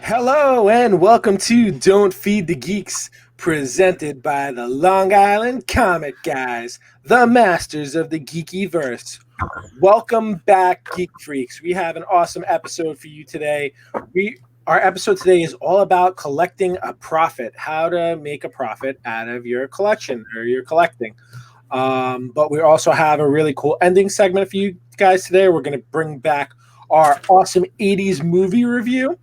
Hello and welcome to Don't Feed the Geeks, presented by the Long Island Comic Guys, the masters of the geeky verse. Welcome back, Geek Freaks. We have an awesome episode for you today. Our episode today is all about collecting a profit, how to make a profit out of your collection or your collecting. But we also have a really cool ending segment for you guys today. We're going to bring back our awesome 80s movie review.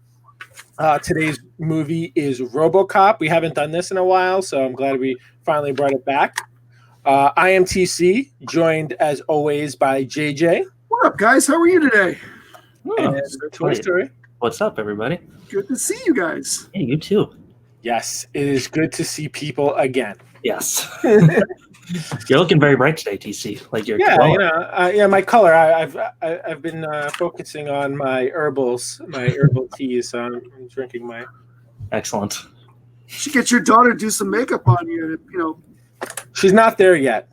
Today's movie is Robocop. We haven't done this in a while, so I'm glad we finally brought it back. I am TC, joined as always by JJ. What up, guys? How are you today? And Toy Story. What's up, everybody? Good to see you guys. Yeah, you too. Yes, it is good to see people again. Yes. You're looking very bright today, TC. Like you're my color. I've been focusing on my herbal teas. So I'm drinking my. Excellent. You should get your daughter to do some makeup on you. She's not there yet.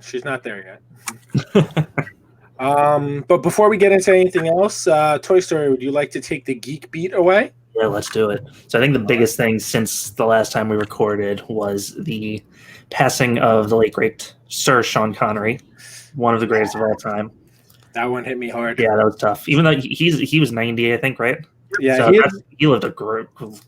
But before we get into anything else, Toy Story, would you like to take the geek beat away? Yeah, let's do it. So I think the biggest thing since the last time we recorded was the passing of the late great Sir Sean Connery, one of the greatest of all time. That one hit me hard. Yeah, that was tough. Even though he was 90, I think, right? Yeah, so he lived a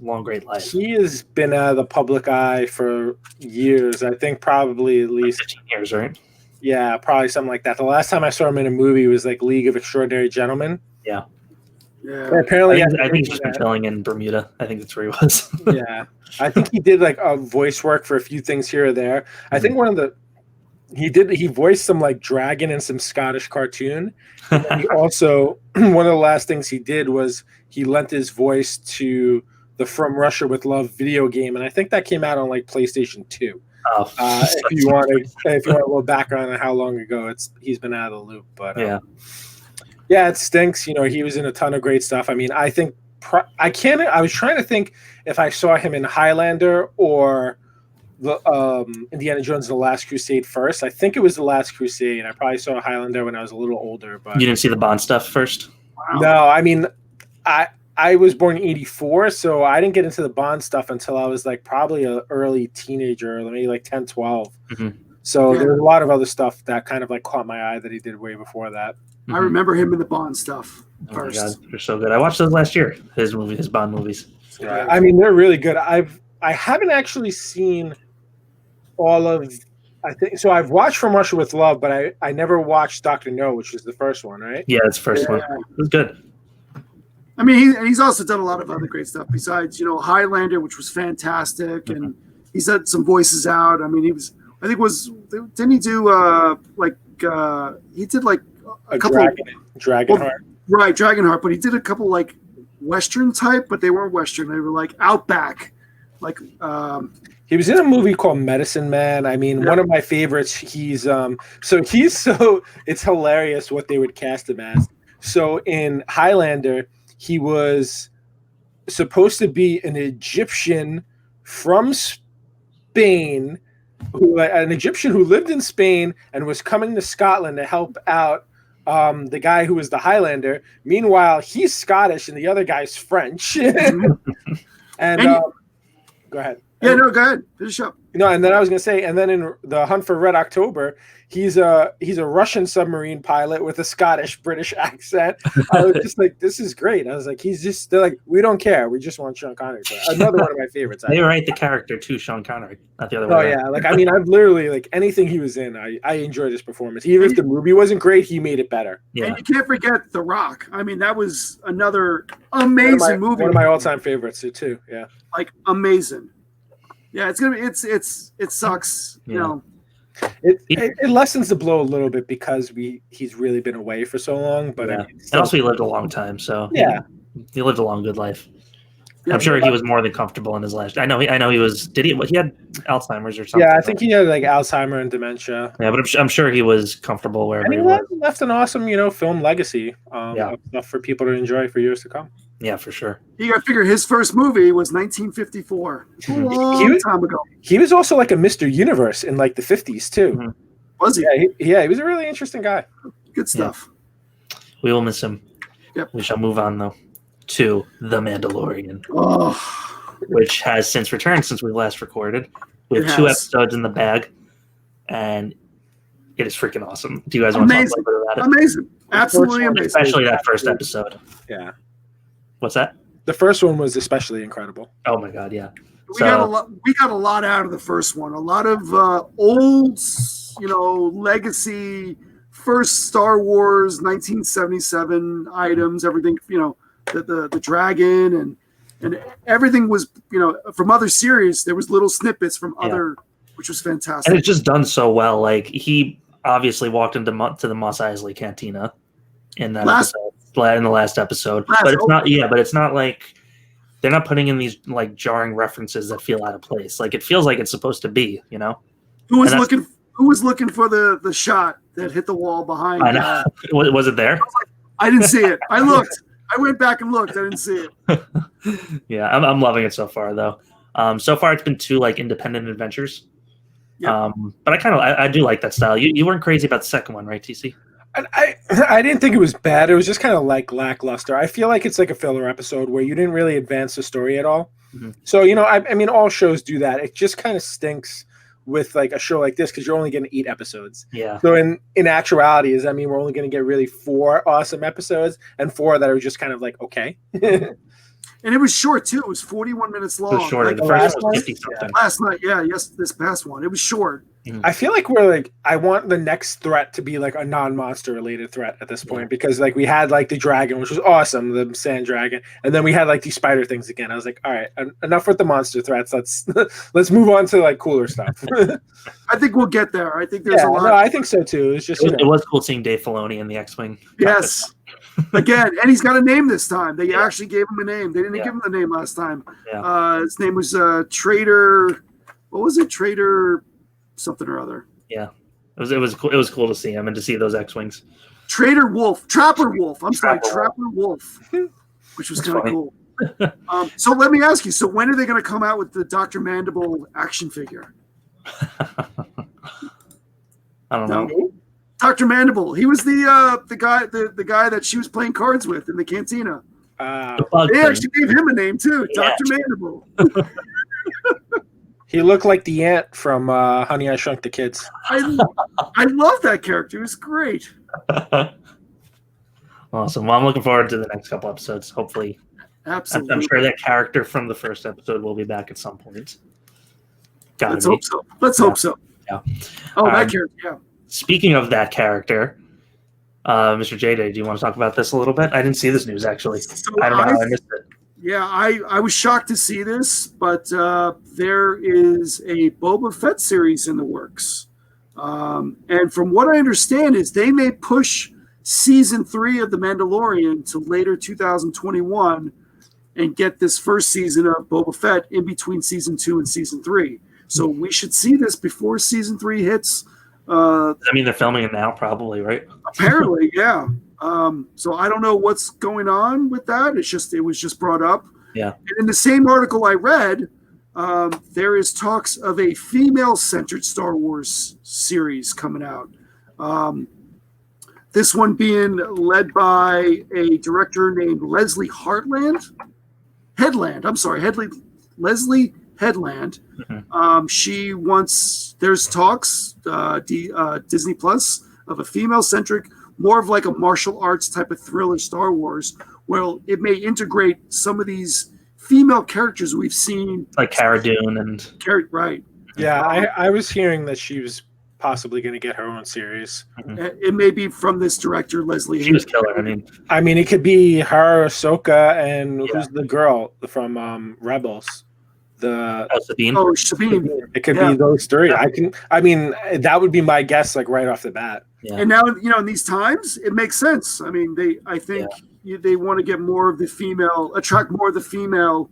long, great life. He has been out of the public eye for years. I think probably at least 15 years, right? Yeah, probably something like that. The last time I saw him in a movie was like League of Extraordinary Gentlemen. Yeah. Yeah. Apparently, I think he's just been chilling in Bermuda. I think that's where he was. Yeah, I think he did like a voice work for a few things here or there. I think he voiced some like dragon in some Scottish cartoon. And he also one of the last things he did was he lent his voice to the From Russia with Love video game, and I think that came out on like PlayStation 2. Oh, if you want a little background on how long ago he's been out of the loop, but yeah, it stinks. You know, he was in a ton of great stuff. I mean, I think I was trying to think if I saw him in Highlander or the Indiana Jones and the Last Crusade first. I think it was the Last Crusade. I probably saw Highlander when I was a little older, but you didn't see the Bond stuff first? Wow. No, I mean, I was born in 84, so I didn't get into the Bond stuff until I was like probably an early teenager, maybe like 10, 12. Mm-hmm. So there's a lot of other stuff that kind of like caught my eye that he did way before that. I remember him in the Bond stuff first. Oh my God, they're so good. I watched those last year. His Bond movies. Yeah, I mean, they're really good. I haven't actually seen all of. I think so. I've watched From Russia with Love, but I never watched Dr. No, which was the first one, right? Yeah, it's the first one. It was good. I mean, he's also done a lot of other great stuff besides, Highlander, which was fantastic, and he's had some voices out. I mean, didn't he do he did like a couple Dragonheart. Right, Dragonheart, but he did a couple like Western type, but they weren't Western. They were like Outback, like. He was in a movie called Medicine Man. I mean, one of my favorites. It's hilarious what they would cast him as. So in Highlander, he was supposed to be an Egyptian from Spain, an Egyptian who lived in Spain and was coming to Scotland to help out the guy who was the Highlander. Meanwhile, he's Scottish and the other guy's French. Go ahead. Yeah, no, go ahead. Finish up. And then I was going to say, and then in The Hunt for Red October, he's a Russian submarine pilot with a Scottish-British accent. I was just like, this is great. I was like, they're like, we don't care. We just want Sean Connery. Another one of my favorites. They write the character to Sean Connery, not the other way. Oh, yeah. Like, I mean, I've literally, like, anything he was in, I enjoyed his performance. Even if the movie wasn't great, he made it better. Yeah. And you can't forget The Rock. I mean, that was another amazing movie. One of my all-time favorites, too. Yeah. Like, amazing. Yeah, it's gonna be. It sucks. Yeah. It lessens the blow a little bit because he's really been away for so long. But and also he lived a long time, so yeah, he lived a long, good life. Yeah, I'm sure he was more than comfortable in his last. I know he was. Did he? He had Alzheimer's or something. Yeah, I think he had like Alzheimer and dementia. Yeah, but I'm sure he was comfortable wherever he left an awesome, film legacy. Of stuff for people to enjoy for years to come. Yeah, for sure. You got to figure his first movie was 1954. A long time ago. He was also like a Mr. Universe in like the 50s too. Mm-hmm. Was he? Yeah, he was a really interesting guy. Good stuff. We will miss him. Yep. We shall move on though. to The Mandalorian, which has since returned since we last recorded. We have 2 episodes in the bag, and it is freaking awesome. Do you guys want to talk a little bit about it? Amazing. Absolutely amazing. Especially that first episode. Yeah. What's that? The first one was especially incredible. Oh my god, yeah. We got a lot out of the first one. A lot of old, legacy first Star Wars 1977 items, everything, the dragon and everything was, from other series. There was little snippets from other, which was fantastic. And it's just done so well. Like, he obviously walked into the Mos Eisley Cantina in that episode, in the last episode. But it's not like they're not putting in these like jarring references that feel out of place. Like, it feels like it's supposed to be, Who was looking for the shot that hit the wall behind? I know. Was it there? I didn't see it. I looked. I went back and looked. I didn't see it. Yeah, I'm loving it so far, though. So far, it's been 2 like independent adventures. Yep. But I do like that style. You weren't crazy about the second one, right, TC? I didn't think it was bad. It was just kind of like lackluster. I feel like it's like a filler episode where you didn't really advance the story at all. Mm-hmm. So, I mean, all shows do that. It just kind of stinks with like a show like this because you're only getting 8 episodes. Yeah. So in actuality, does that mean we're only going to get really 4 awesome episodes and 4 that are just kind of like okay? And it was short too. It was 41 minutes long. It was shorter. Like the first one was 50 something. Last night, this past one. It was short. I feel like we're like, I want the next threat to be like a non-monster related threat at this point because like we had like the dragon, which was awesome, the sand dragon, and then we had like these spider things again. I was like, all right, enough with the monster threats. Let's move on to like cooler stuff. I think we'll get there. I think there's a lot. No, I think so too. It's just it was cool seeing Dave Filoni in the X-Wing. Yes. Again, and he's got a name this time. They actually gave him a name. They didn't give him the name last time. Yeah. His name was Trader. What was it? Trader something or other. Yeah. It was cool. It was cool to see him and to see those X-Wings. Trapper Wolf. Trapper Wolf, which was kind of cool. So let me ask you. So when are they going to come out with the Dr. Mandible action figure? I don't know. Dr. Mandible. He was the guy that she was playing cards with in the cantina. They actually gave him a name too, Dr. Mandible. He looked like the ant from Honey, I Shrunk the Kids. I love that character. It was great. Awesome. Well, I'm looking forward to the next couple episodes. Hopefully, absolutely. I'm sure that character from the first episode will be back at some point. Let's hope so. Hope so. Yeah. Oh, that character. Yeah. Speaking of that character, Mr. J-Day, do you want to talk about this a little bit? I didn't see this news, actually. So I don't know how I missed it. Yeah, I was shocked to see this, but there is a Boba Fett series in the works. And from what I understand is they may push Season 3 of The Mandalorian to later 2021 and get this first season of Boba Fett in between Season 2 and Season 3. So we should see this before Season 3 hits. I mean, they're filming it now, probably, right? Apparently, yeah. So I don't know what's going on with that. It was just brought up. Yeah. And in the same article I read, there is talks of a female-centered Star Wars series coming out. This one being led by a director named Leslie Headland. Leslie Headland. Mm-hmm. There's talks, Disney Plus, of a female-centric, more of like a martial arts type of thriller Star Wars, where it may integrate some of these female characters we've seen. Like Cara Dune and... Right. Yeah, I was hearing that she was possibly going to get her own series. Mm-hmm. It may be from this director, Leslie. She was killer. I mean, it could be her, Ahsoka, and who's the girl from Rebels? Sabine. Oh, Sabine. It could be those 3. That would be my guess, like right off the bat. Yeah. And now, in these times, it makes sense. I mean, I think they want to get more of the female, attract more of the female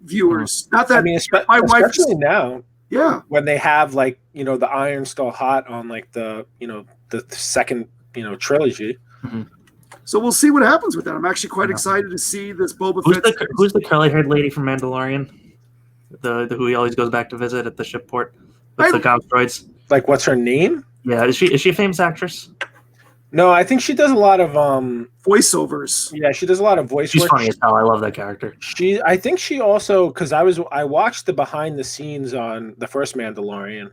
viewers. Not that my wife, especially now. Yeah. When they have like, the iron still hot on like the second, trilogy. Mm-hmm. So we'll see what happens with that. I'm actually quite excited to see this Boba Fett. Who's the curly-haired lady from Mandalorian? The who he always goes back to visit at the ship port with the Gauss droids. Like, what's her name? Yeah, is she a famous actress? No, I think she does a lot of voiceovers. Yeah, she does a lot of voice She's work. funny as hell. I love that character. I think she also, because I watched the behind the scenes on the first Mandalorian,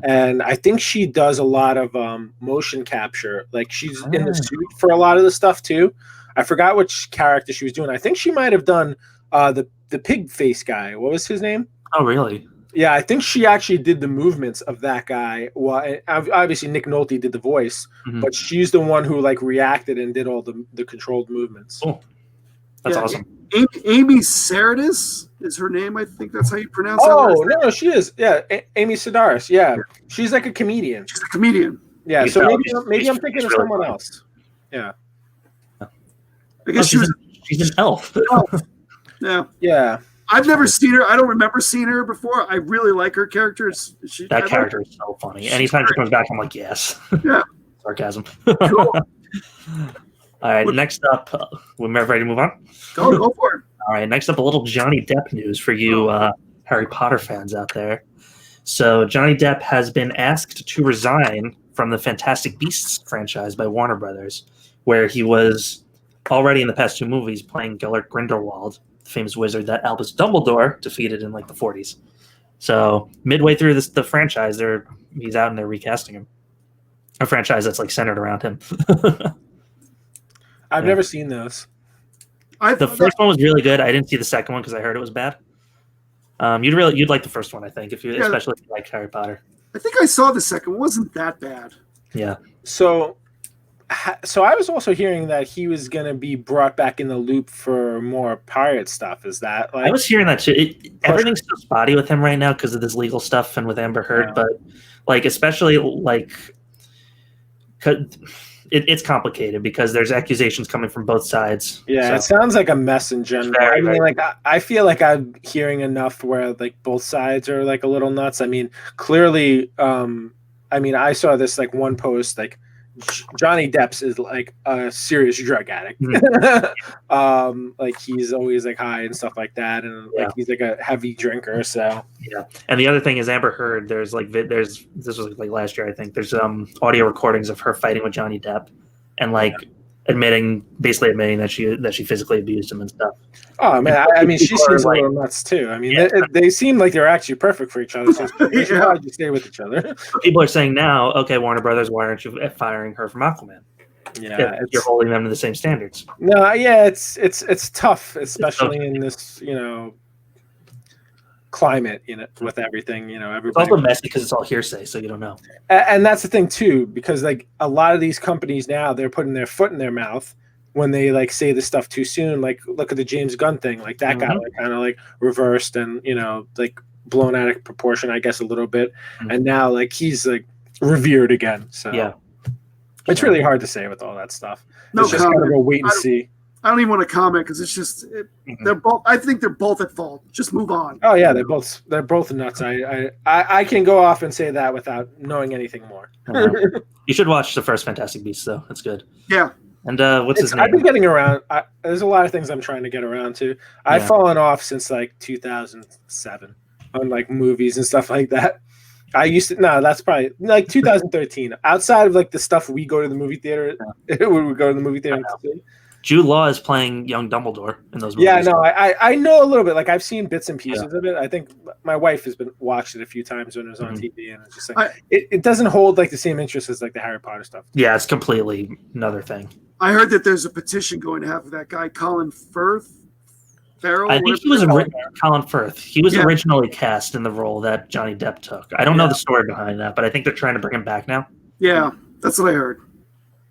and I think she does a lot of motion capture. Like she's in the suit for a lot of the stuff too. I forgot which character she was doing. I think she might have done the pig face guy. What was his name? Oh, really? Yeah, I think she actually did the movements of that guy. Well, obviously Nick Nolte did the voice, but she's the one who like reacted and did all the controlled movements. Cool. That's awesome. Amy Sedaris is her name. I think that's how you pronounce it. Oh, no, she is. Yeah, Amy Sedaris. Yeah, she's like a comedian. She's a comedian. Yeah, so maybe I'm thinking of someone else. Yeah. I guess she's an elf. Yeah. Yeah. I've never seen her. I don't remember seeing her before. I really like her character. That character is so funny. Anytime she comes back, I'm like, yes. Yeah. Sarcasm. Cool. All right, next up, we're ready to move on? Go for it. All right, next up, a little Johnny Depp news for you Harry Potter fans out there. So Johnny Depp has been asked to resign from the Fantastic Beasts franchise by Warner Brothers, where he was already in the past 2 movies playing Gellert Grindelwald, the famous wizard that Albus Dumbledore defeated in like the 40s. So midway through the franchise, he's out and they're recasting him. A franchise that's like centered around him. I've never seen those. The first one was really good. I didn't see the second one because I heard it was bad. You'd like the first one, I think, especially if you like Harry Potter. I think I saw the second. It wasn't that bad. Yeah. So I was also hearing that he was going to be brought back in the loop for more pirate stuff. Is that like? I was hearing that too. Everything's so spotty with him right now because of this legal stuff and with Amber Heard, but like especially like. It's complicated because there's accusations coming from both sides. Yeah, it sounds like a mess in general. I feel like I'm hearing enough where like both sides are like a little nuts. I mean, clearly, I saw this like one post like Johnny Depp is like a serious drug addict. Like he's always like high and stuff like that, and like he's like a heavy drinker. So yeah. And the other thing is Amber Heard. This was like last year, I think. There's audio recordings of her fighting with Johnny Depp, and like basically admitting that she physically abused him and stuff. Oh man, I mean, she seems a little nuts too. I mean, they seem like they're actually perfect for each other. So they should probably stay with each other. People are saying now, okay, Warner Brothers, why aren't you firing her from Aquaman? Yeah, you're holding them to the same standards. No, yeah, it's tough, especially in this climate, with everything, everybody. It's also messy because it's all hearsay, so you don't know. And that's the thing too, because like a lot of these companies now, they're putting their foot in their mouth when they like say this stuff too soon. Like look at the James Gunn thing, like that got like kind of like reversed and like blown out of proportion, I guess, a little bit. And now like he's like revered again. So yeah, it's really hard to say with all that stuff. No it's just comment. gotta go wait and see. I don't even want to comment because it's just they're both. I think they're both at fault. Just move on. Oh yeah, they're both nuts. I can go off and say that without knowing anything more. You should watch the first Fantastic Beasts, though. It's good. Yeah. And what's his name? I've been getting around. There's a lot of things I'm trying to get around to. I've fallen off since like 2007 on like movies and stuff like that. I used to. No, that's probably like 2013. Outside of like the stuff we go to the movie theater, when we go to the movie theater. Jude Law is playing young Dumbledore in those movies. Yeah, no, I know a little bit. Like I've seen bits and pieces of it. I think my wife has been watched it a few times when it was on TV, and it's just like it doesn't hold like the same interest as like the Harry Potter stuff. Yeah, it's completely another thing. I heard that there's a petition going to have that guy Colin Farrell. I think he was Colin Firth. He was originally cast in the role that Johnny Depp took. I don't know the story behind that, but I think they're trying to bring him back now. Yeah, that's what I heard.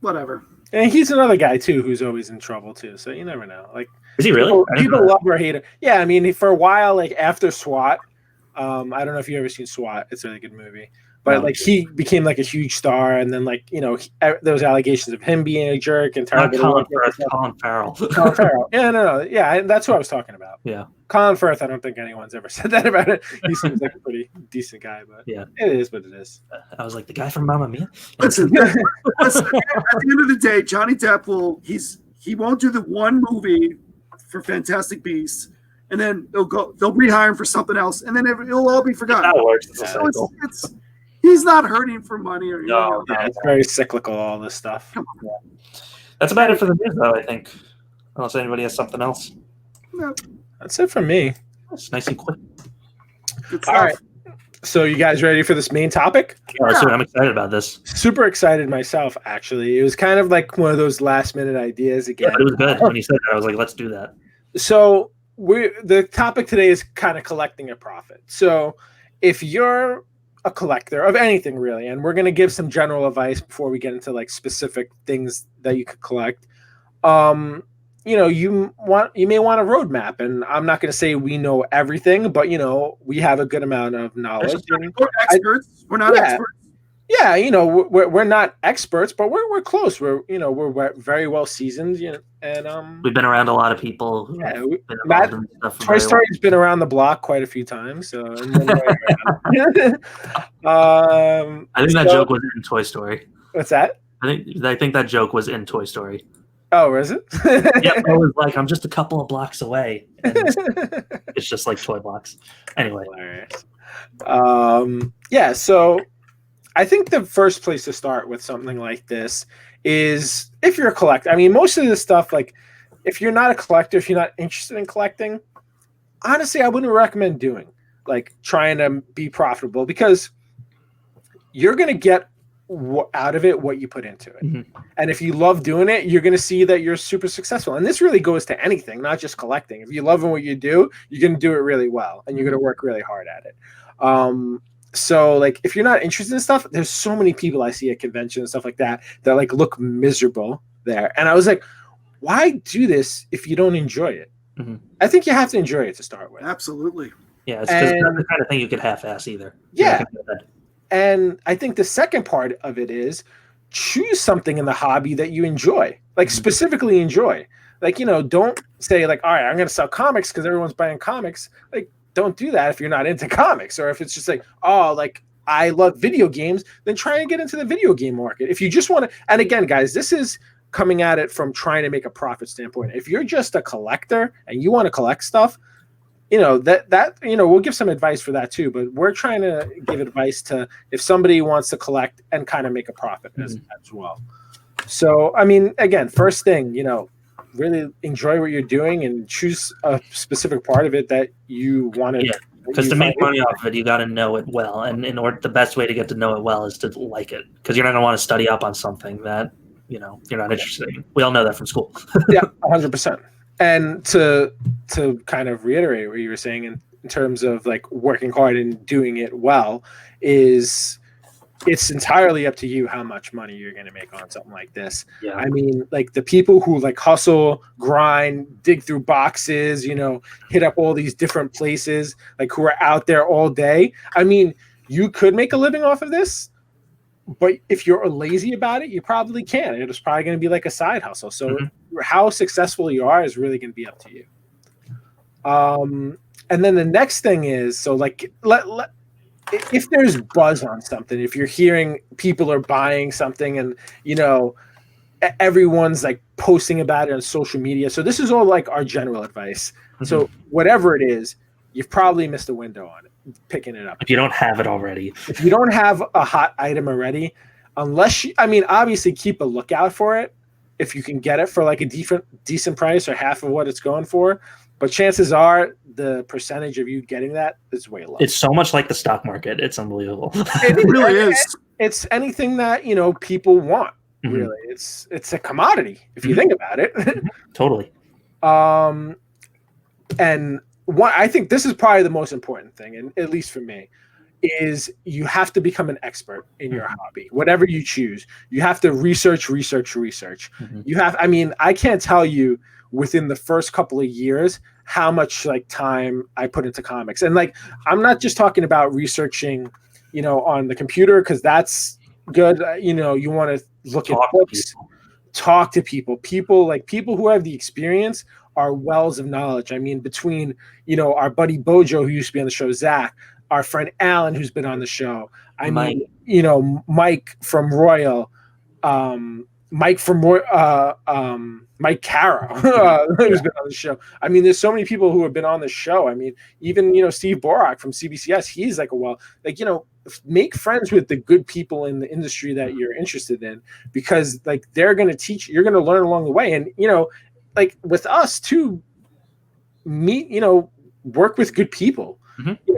Whatever. And he's another guy too who's always in trouble too. So you never know. Like, is he really? People love or hate him. Yeah, I mean, for a while, like after SWAT, I don't know if you've ever seen SWAT. It's a really good movie. But like he became like a huge star, and then like there was allegations of him being a jerk and Colin Farrell. Colin Farrell. Yeah, no, yeah, that's what I was talking about. Yeah, Colin Firth. I don't think anyone's ever said that about it. He seems like a pretty decent guy, but yeah, it is what it is. I was like the guy from Mamma Mia. Listen, at the end of the day, Johnny Depp he won't do the one movie for Fantastic Beasts, and then they'll rehire him for something else, and then it'll all be forgotten. That works. So he's not hurting for money or No, Yeah, it's very cyclical, all this stuff. Yeah. That's about it for the news, though, I think. Unless anybody has something else. No. That's it for me. It's nice and quick. Good All stuff. right. So you guys ready for this main topic? Oh, so I'm excited about this. Super excited myself, actually. It was kind of like one of those last-minute ideas again. Yeah, but it was good. When you said that, I was like, let's do that. So the topic today is kind of collecting a profit. So if you're a collector of anything, really, and we're going to give some general advice before we get into like specific things that you could collect, you may want a roadmap, and I'm not going to say we know everything, but we have a good amount of knowledge. We're experts. We're not experts. Yeah, we're not experts, but we're close. We're very well seasoned, and we've been around a lot of people. Toy Story's been around the block quite a few times. So I think that joke was in Toy Story. What's that? I think that joke was in Toy Story. Oh, is it? Yeah, I was like, I'm just a couple of blocks away. And it's just like toy blocks. Anyway. Yeah, so I think the first place to start with something like this is if you're a collector. I mean, most of this stuff, like if you're not a collector, if you're not interested in collecting, honestly, I wouldn't recommend doing like trying to be profitable, because you're going to get out of it what you put into it. Mm-hmm. And if you love doing it, you're going to see that you're super successful. And this really goes to anything, not just collecting. If you love what you do, you're going to do it really well, and you're going to work really hard at it. So like if you're not interested in stuff, there's so many people I see at conventions and stuff like that like look miserable there. And I was like, why do this if you don't enjoy it? Mm-hmm. I think you have to enjoy it to start with. Absolutely. Yeah, it's because it's not the kind of thing you could half-ass either. Yeah. And I think the second part of it is choose something in the hobby that you enjoy, like specifically enjoy. Like, don't say like, all right, I'm going to sell comics because everyone's buying comics. Like, don't do that if you're not into comics, or if it's just like, oh, like I love video games, then try and get into the video game market. If you just want to, and again, guys, this is coming at it from trying to make a profit standpoint. If you're just a collector and you want to collect stuff, we'll give some advice for that too, but we're trying to give advice to if somebody wants to collect and kind of make a profit as well. So, I mean, again, first thing, really enjoy what you're doing and choose a specific part of it that you want to. Yeah, because to make money off of it, you got to know it well. And the best way to get to know it well is to like it, because you're not going to want to study up on something that, you're not interested in. We all know that from school. Yeah, 100%. And to kind of reiterate what you were saying in terms of like working hard and doing it well, is it's entirely up to you how much money you're going to make on something like this. Yeah. I mean, like the people who like hustle, grind, dig through boxes, hit up all these different places, like who are out there all day. I mean, you could make a living off of this, but if you're lazy about it, you probably can't. It's probably going to be like a side hustle. So how successful you are is really going to be up to you. And then the next thing is, so like, if there's buzz on something, if you're hearing people are buying something and, everyone's like posting about it on social media. So this is all like our general advice. Mm-hmm. So whatever it is, you've probably missed a window on it, picking it up. If you don't have it already. If you don't have a hot item already, obviously keep a lookout for it. If you can get it for like a decent price or half of what it's going for. But chances are the percentage of you getting that is way low. It's so much like the stock market. It's unbelievable. It really is. It's anything that, people want, really. It's a commodity, if you think about it. Totally. And I think this is probably the most important thing, and at least for me, is you have to become an expert in your hobby. Whatever you choose, you have to research. You have, I can't tell you within the first couple of years how much like time I put into comics. And like, I'm not just talking about researching, on the computer, because that's good. You want to look at books, talk to people who have the experience are wells of knowledge. I mean, between, our buddy Bojo, who used to be on the show, Zach, our friend Alan, who's been on the show, Mike from Royal, Mike from Mike Cara, who's been on the show. I mean, there's so many people who have been on the show. I mean, even Steve Borak from CBCS, he's like make friends with the good people in the industry that you're interested in, because like they're going to teach, you're going to learn along the way. And like with us too, work with good people.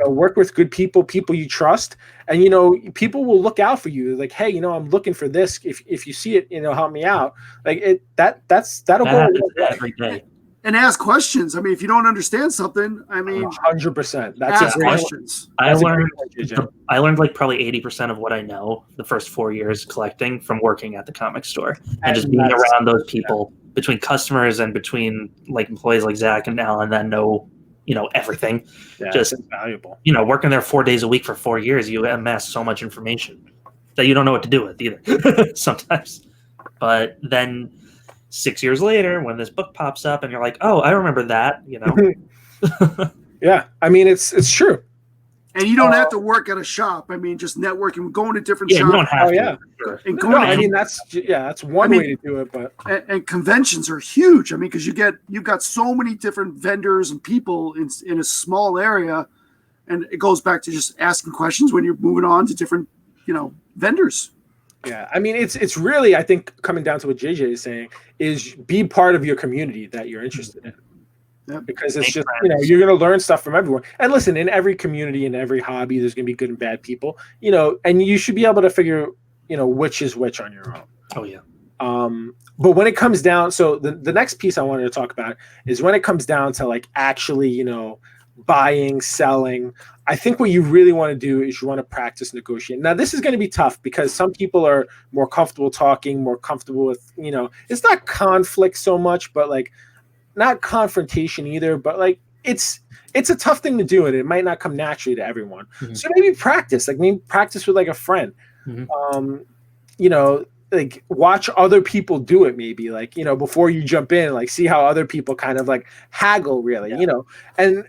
Work with good people you trust, and people will look out for you. Like, hey, I'm looking for this. If you see it, help me out. Like that'll go every day. And ask questions. I mean, if you don't understand something, 100%. That's ask questions. I learned like probably 80% of what I know the first 4 years collecting from working at the comic store and just being around those people between customers and between like employees like Zach and Alan that know everything. Just valuable. Working there 4 days a week for 4 years, you amass so much information that you don't know what to do with either sometimes. But then 6 years later, when this book pops up and you're like, oh, I remember that, Yeah, I mean, it's true. And you don't have to work at a shop. I mean, just networking, going to different shops. You don't have to. Sure. And that's one way to do it. But and conventions are huge. I mean, because you've got so many different vendors and people in a small area, and it goes back to just asking questions when you're moving on to different, vendors. Yeah, I mean, it's really, I think, coming down to what JJ is saying, is be part of your community that you're interested in. Because it's just, you're going to learn stuff from everyone. And listen, in every community, in every hobby, there's going to be good and bad people, and you should be able to figure, which is which on your own. Oh, yeah. But when it comes down, so the next piece I wanted to talk about is when it comes down to like actually, buying, selling, I think what you really want to do is you want to practice negotiating. Now, this is going to be tough because some people are more comfortable talking, more comfortable with, it's not conflict so much, but like, not confrontation either, but like it's a tough thing to do, and it might not come naturally to everyone. So maybe practice with like a friend. Like watch other people do it, maybe like, before you jump in, like see how other people kind of like haggle really, and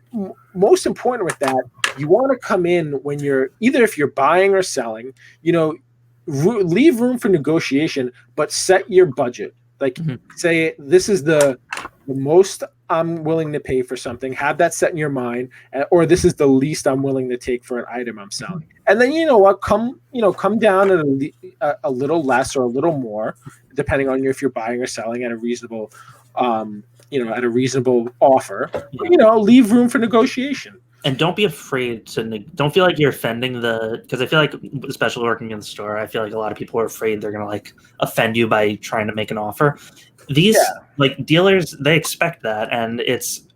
most important with that, you want to come in when if you're buying or selling, leave room for negotiation, but set your budget. Like say, this is the most I'm willing to pay for something. Have that set in your mind, or this is the least I'm willing to take for an item I'm selling. And then come down at a little less or a little more, depending on if you're buying or selling at a reasonable, at a reasonable offer. Leave room for negotiation. And don't be afraid don't feel like you're offending because I feel like, especially working in the store, I feel like a lot of people are afraid they're going to like offend you by trying to make an offer. These like dealers, they expect that. And it's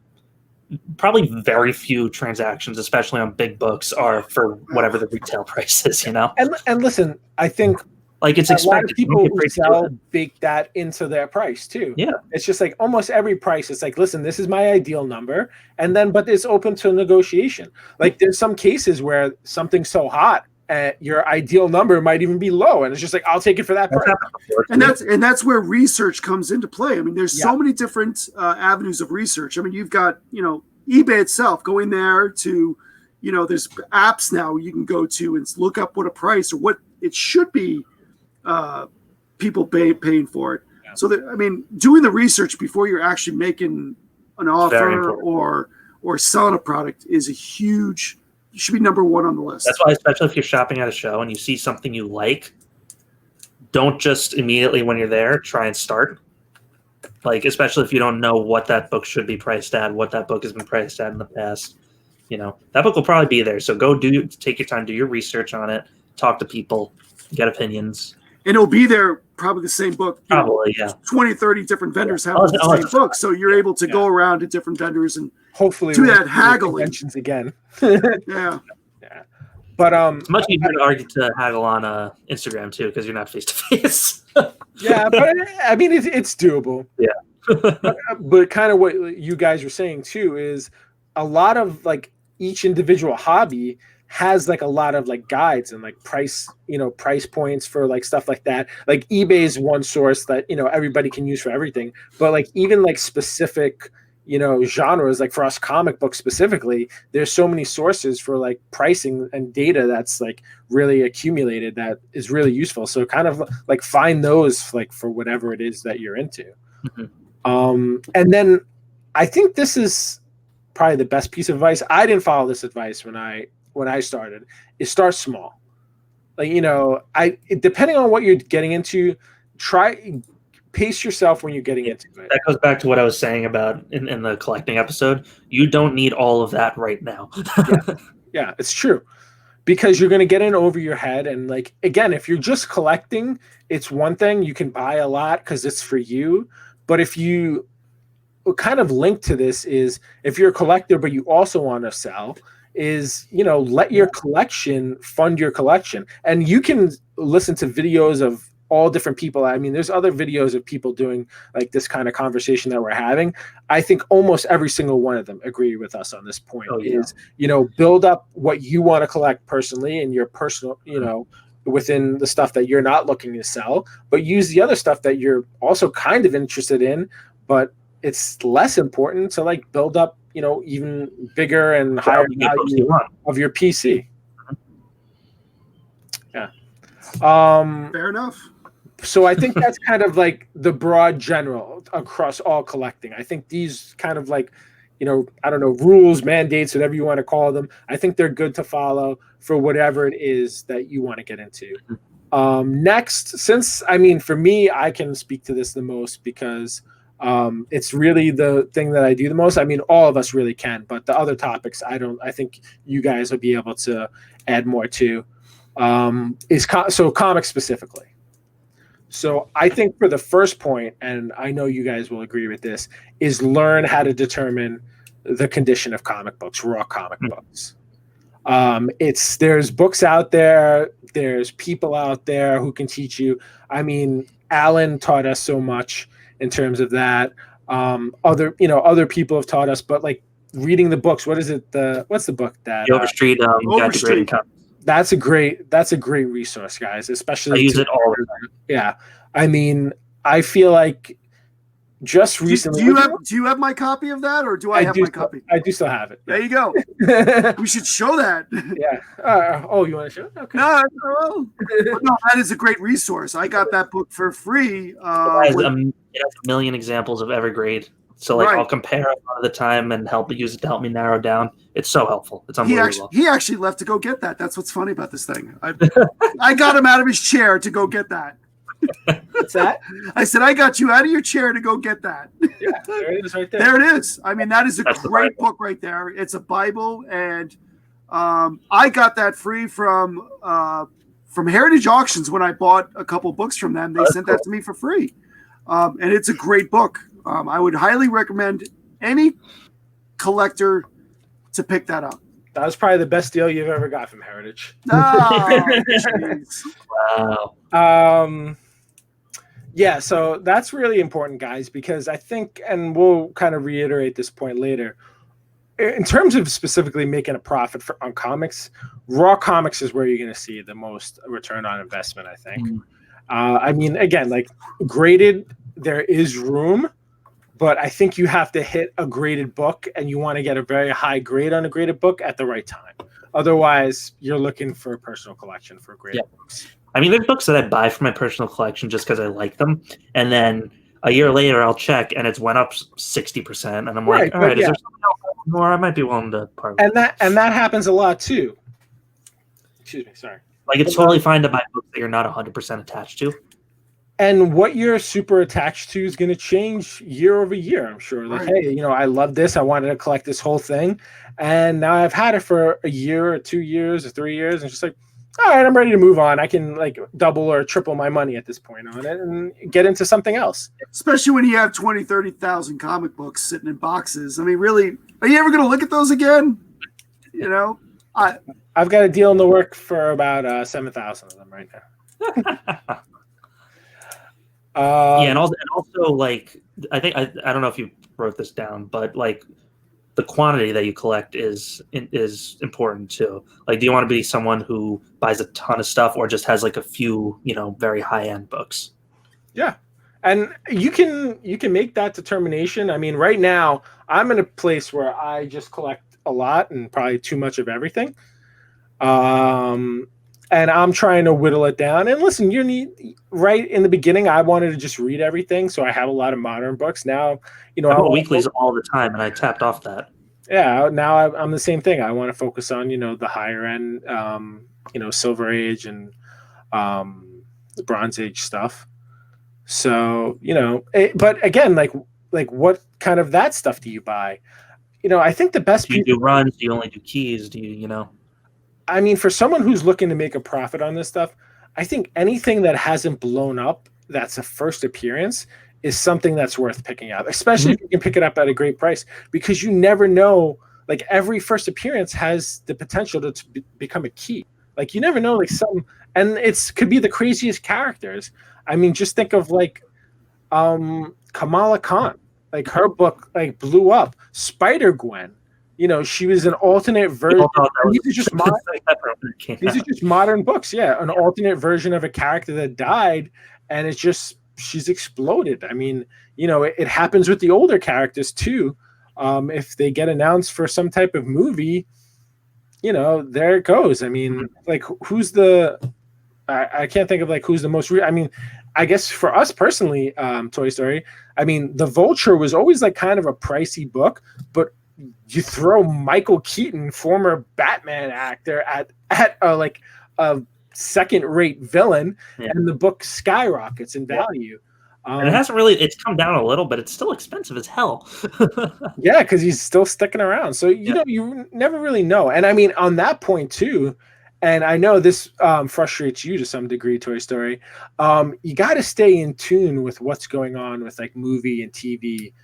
probably very few transactions, especially on big books, are for whatever the retail price is, And listen, I think like it's expected. A lot of people who sell bake that into their price too. Yeah. It's just like almost every price. It's like, listen, this is my ideal number. And then, but it's open to negotiation. Like there's some cases where something's so hot, your ideal number might even be low. And it's just like, I'll take it for that price. And that's where research comes into play. I mean, there's so many different avenues of research. I mean, you've got, eBay itself, going there to, there's apps now you can go to and look up what a price or what it should be. People paying for it. Yeah. So doing the research before you're actually making an offer or selling a product is should be number one on the list. That's why, especially if you're shopping at a show and you see something you like, don't just immediately when you're there try and start. Like, especially if you don't know what that book should be priced at, what that book has been priced at in the past, that book will probably be there. So take your time, do your research on it, talk to people, get opinions. And it'll be there, probably the same book. 20, 30 different vendors have the same book. So you're able to go around to different vendors and hopefully do that haggling. Conventions again. Yeah. But it's much easier to argue to haggle on Instagram too, because you're not face to face. Yeah, but I mean it's doable. Yeah. but kind of what you guys were saying too is a lot of like each individual hobby has like a lot of like guides and like price points for like stuff like that. Like eBay is one source that everybody can use for everything, but like even like specific genres, like for us comic books specifically, there's so many sources for like pricing and data that's like really accumulated that is really useful. So kind of like find those like for whatever it is that you're into. And then I think this is probably the best piece of advice. I didn't follow this advice when I started, is start small. Like, depending on what you're getting into, pace yourself when you're getting into it. That goes back to what I was saying about in the collecting episode. You don't need all of that right now. Yeah, it's true. Because you're going to get in over your head. And like, again, if you're just collecting, it's one thing. You can buy a lot because it's for you. But if you kind of link to this is if you're a collector, but you also want to sell, is, let your collection fund your collection. And you can listen to videos of all different people. I mean, there's other videos of people doing like this kind of conversation that we're having. I think almost every single one of them agree with us on this point. Is, build up what you want to collect personally and your personal, within the stuff that you're not looking to sell, but use the other stuff that you're also kind of interested in, but it's less important to like build up, even bigger and higher value of your PC. Yeah. Fair enough. So I think that's kind of like the broad general across all collecting. I think these kind of like, I don't know, rules, mandates, whatever you want to call them, I think they're good to follow for whatever it is that you want to get into. Next, for me, I can speak to this the most because it's really the thing that I do the most. I mean, all of us really can, but the other topics, I think you guys will be able to add more to, so comics specifically. So I think for the first point, and I know you guys will agree with this, is learn how to determine the condition of comic books, raw comic books. There's books out there, there's people out there who can teach you. I mean, Alan taught us so much in terms of that. Other people have taught us, but like reading the books, what's the book that Overstreet Guide to Grading Comics. That's a great resource, guys, especially I use it all the time. Yeah. I mean, I feel like just recently. Do you have my copy of that, or do I have my copy? I do still have it. There you go. We should show that. Yeah. You want to show it? Okay. No, that is a great resource. I got that book for free. It has a million examples of every grade. So I'll compare a lot of the time and use it to help me narrow down. It's so helpful. It's unbelievable. He actually left to go get that. That's what's funny about this thing. I got him out of his chair to go get that. What's that? I said, I got you out of your chair to go get that. Yeah, there it is right there. There it is. I mean, that's great book right there. It's a Bible, and I got that free from Heritage Auctions when I bought a couple books from them. They sent that to me for free, and it's a great book. I would highly recommend any collector to pick that up. That was probably the best deal you've ever got from Heritage. Wow. Yeah, so that's really important, guys, because I think, and we'll kind of reiterate this point later, in terms of specifically making a profit on comics, raw comics is where you're going to see the most return on investment, I think. I mean, again, like graded, there is room, but I think you have to hit a graded book, and you want to get a very high grade on a graded book at the right time. Otherwise, you're looking for a personal collection for graded books. I mean, there's books that I buy for my personal collection just because I like them, and then a year later I'll check and it's went up 60%, and I'm like, all right, is there something else more? I might be willing to part. And that happens a lot too. Excuse me, sorry. Like it's totally fine to buy books that you're not 100% attached to. And what you're super attached to is going to change year over year, I'm sure. Like, hey, I love this. I wanted to collect this whole thing. And now I've had it for a year or 2 years or 3 years. And just like, all right, I'm ready to move on. I can like double or triple my money at this point on it and get into something else. Especially when you have 20, 30,000 comic books sitting in boxes. I mean, really, are you ever going to look at those again? I've got a deal in the work for about 7,000 of them right now. And also like I think I don't know if you wrote this down, but like the quantity that you collect is important too. Like, do you want to be someone who buys a ton of stuff or just has like a few, very high end books? Yeah, And you can make that determination. I mean, right now I'm in a place where I just collect a lot and probably too much of everything. And I'm trying to whittle it down. And listen, you need right in the beginning, I wanted to just read everything, so I have a lot of modern books now. I bought weeklies all the time, and I tapped off that. Yeah, now I'm the same thing. I want to focus on the higher end, Silver Age and the Bronze Age stuff. So but again, like what kind of that stuff do you buy? I think the best. Do you do runs? Do you only do keys? Do you? I mean, for someone who's looking to make a profit on this stuff, I think anything that hasn't blown up that's a first appearance is something that's worth picking up, especially if you can pick it up at a great price, because you never know. Like every first appearance has the potential to become a key. Like you never know, like and could be the craziest characters. I mean, just think of like Kamala Khan. Like her book like blew up. Spider-Gwen. She was an alternate version. These are just modern books. Yeah, an alternate version of a character that died, and she's exploded. I mean, it happens with the older characters too. If they get announced for some type of movie, there it goes. I mean, like who's the? I can't think of like who's the most. I mean, I guess for us personally, Toy Story. I mean, The Vulture was always like kind of a pricey book, but you throw Michael Keaton, former Batman actor, at like a second-rate villain, and the book skyrockets in value. And it hasn't really. It's come down a little, but it's still expensive as hell. Yeah, because he's still sticking around. So you never really know. And I mean, on that point too. And I know this frustrates you to some degree, Toy Story. You got to stay in tune with what's going on with like movie and TV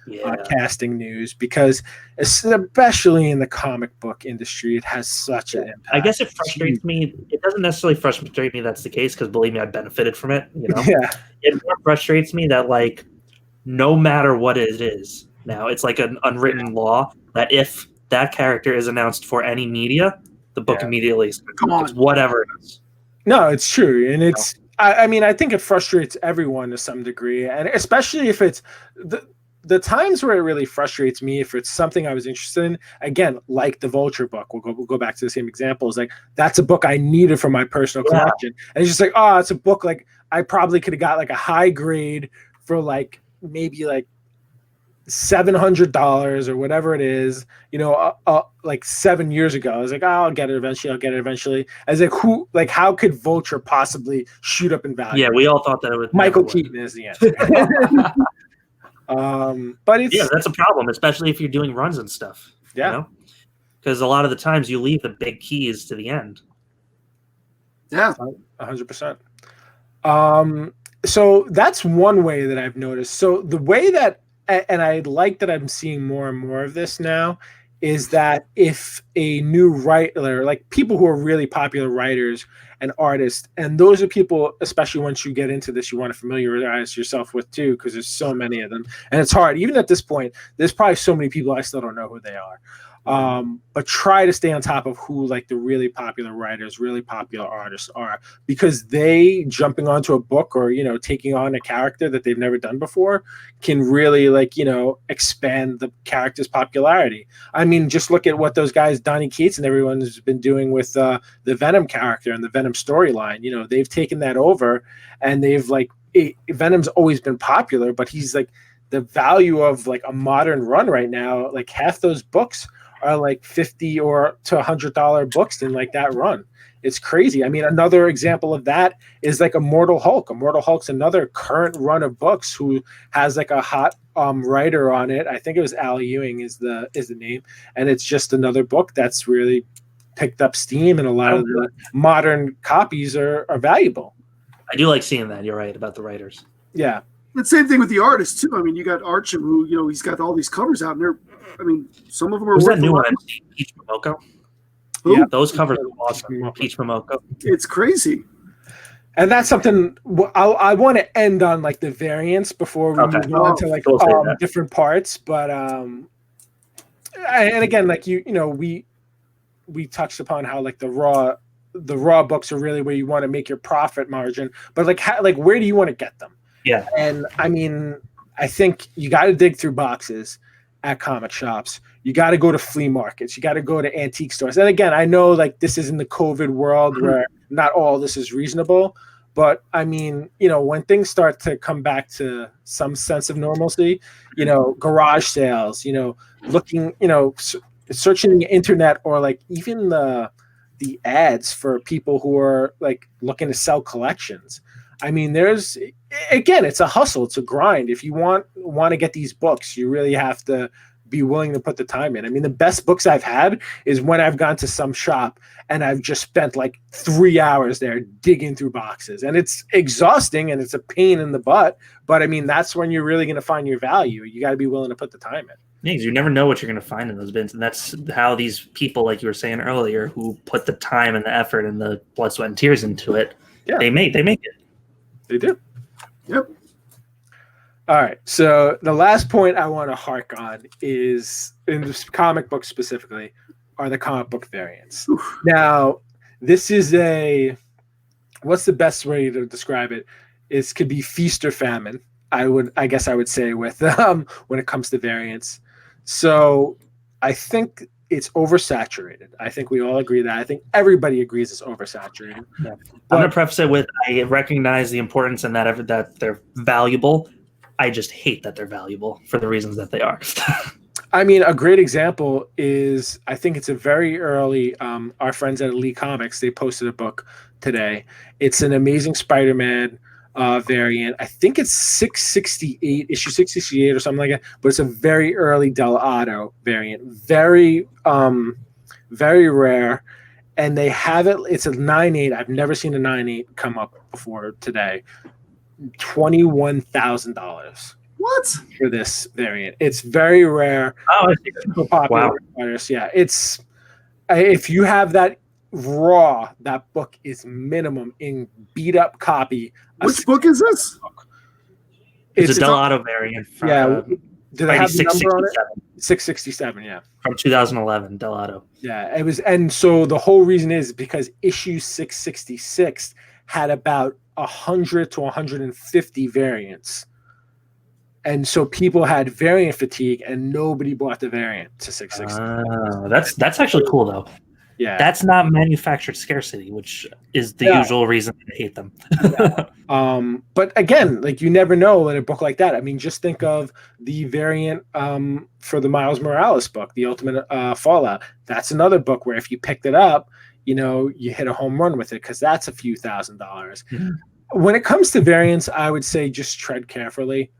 casting news, because especially in the comic book industry, it has such an impact. I guess it frustrates me. It doesn't necessarily frustrate me that's the case, because believe me, I benefited from it. Yeah. It more frustrates me that like no matter what it is, now it's like an unwritten law that if that character is announced for any media, the book immediately comes whatever it is. No, it's true. And it's I mean, I think it frustrates everyone to some degree, and especially if it's the times where it really frustrates me, if it's something I was interested in, again, like the Vulture book, we'll go back to the same examples. Like that's a book I needed for my personal collection, and it's just like, oh, it's a book like I probably could have got like a high grade for like maybe like $700 or whatever it is, like 7 years ago. I was like, oh, I'll get it eventually. I was like, how could Vulture possibly shoot up in value? Yeah, we all thought that it would. Michael Keaton is the answer. But that's a problem, especially if you're doing runs and stuff. Yeah, because a lot of the times you leave the big keys to the end. Yeah, 100%. So that's one way that I've noticed. So the way that, and I like that I'm seeing more and more of this now, is that if a new writer, like people who are really popular writers and artists, and those are people, especially once you get into this, you want to familiarize yourself with too, because there's so many of them, and it's hard. Even at this point, there's probably so many people I still don't know who they are. But try to stay on top of who like the really popular writers, really popular artists are, because they jumping onto a book or taking on a character that they've never done before can really like expand the character's popularity. I mean, just look at what those guys Donny Cates and everyone has been doing with the Venom character and the Venom storyline. They've taken that over, and they've like Venom's always been popular, but he's like the value of like a modern run right now. Like half those books are like $50 or to $100 books in like that run. It's crazy. I mean, another example of that is like Immortal Hulk. Immortal Hulk's another current run of books who has like a hot writer on it. I think it was Al Ewing is the name, and it's just another book that's really picked up steam, and a lot of the modern copies are valuable. I do like seeing that. You're right about the writers. Yeah. The same thing with the artists too. I mean, you got Archim, who he's got all these covers out, and they're, I mean, some of them are. Was that new one? Peach Momoko. Yeah, those covers are awesome. Peach Momoko. It's crazy. And that's something I want to end on, like the variants before we move on to like different parts. But and again, like we touched upon how like the raw books are really where you want to make your profit margin. But like where do you want to get them? Yeah. And I mean, I think you got to dig through boxes at comic shops. You got to go to flea markets. You got to go to antique stores. And again, I know like this is in the COVID world where not all this is reasonable, but I mean, when things start to come back to some sense of normalcy, garage sales, looking, searching the internet, or like even the ads for people who are like looking to sell collections. I mean, again, it's a hustle, it's a grind. If you want to get these books, you really have to be willing to put the time in. I mean, the best books I've had is when I've gone to some shop and I've just spent like 3 hours there digging through boxes, and it's exhausting and it's a pain in the butt. But I mean, that's when you're really going to find your value. You got to be willing to put the time in. Yeah, you never know what you're going to find in those bins, and that's how these people, like you were saying earlier, who put the time and the effort and the blood, sweat, and tears into it, they make it. They do. Yep. All right. So the last point I want to hark on is, in this comic book specifically, are the comic book variants. Oof. Now, this is what's the best way to describe it? It could be feast or famine. I guess I would say with when it comes to variants. So I think it's oversaturated. I think we all agree that. I think everybody agrees it's oversaturated. Yeah. I'm going to preface it with, I recognize the importance and that they're valuable. I just hate that they're valuable for the reasons that they are. I mean, a great example is, I think it's a very early, our friends at Elite Comics, they posted a book today. It's an Amazing Spider-Man variant. I think it's 668, issue 668 or something like that, but it's a very early Delgado variant. Very, very rare. And they have it, it's a 9.8. I've never seen a 9.8 come up before today. $21,000. What? For this variant. It's very rare. Oh, I think super popular. Wow. Yeah, it's if you have that raw, that book is minimum in beat up copy. Which book is this? It's a Delgado variant. From, do they have the number on it? 667. Yeah, from 2011, Delgado. Yeah, it was, and so the whole reason is because issue 666 had about 100 to 150 variants. And so people had variant fatigue, and nobody bought the variant to 660. That's actually cool, though. Yeah, that's not manufactured scarcity, which is the usual reason I hate them. But again, like, you never know in a book like that. I mean, just think of the variant for the Miles Morales book, the Ultimate Fallout. That's another book where if you picked it up, you hit a home run with it, because that's a few $1,000s. Mm-hmm. When it comes to variants, I would say just tread carefully.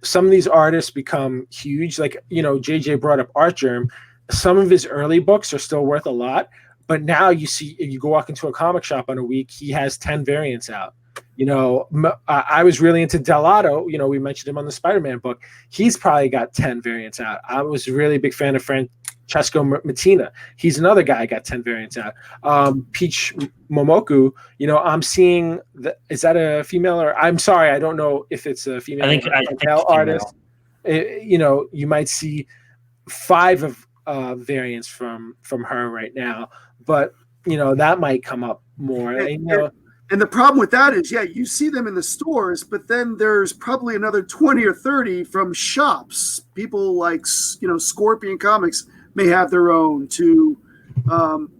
Some of these artists become huge. Like, JJ brought up Art Germ. Some of his early books are still worth a lot, but now you see, if you go walk into a comic shop on a week, he has 10 variants out. I was really into Delgado. We mentioned him on the Spider-Man book. He's probably got 10 variants out. I was a really big fan of Francesco Mattina. He's another guy got 10 variants out. Peach Momoku, I'm seeing is that a female, or I'm sorry, I don't know if it's a female. I think artist. You might see 5 of variants from her right now, but that might come up more. And the problem with that is, you see them in the stores, but then there's probably another 20 or 30 from shops. People like Scorpion Comics may have their own, to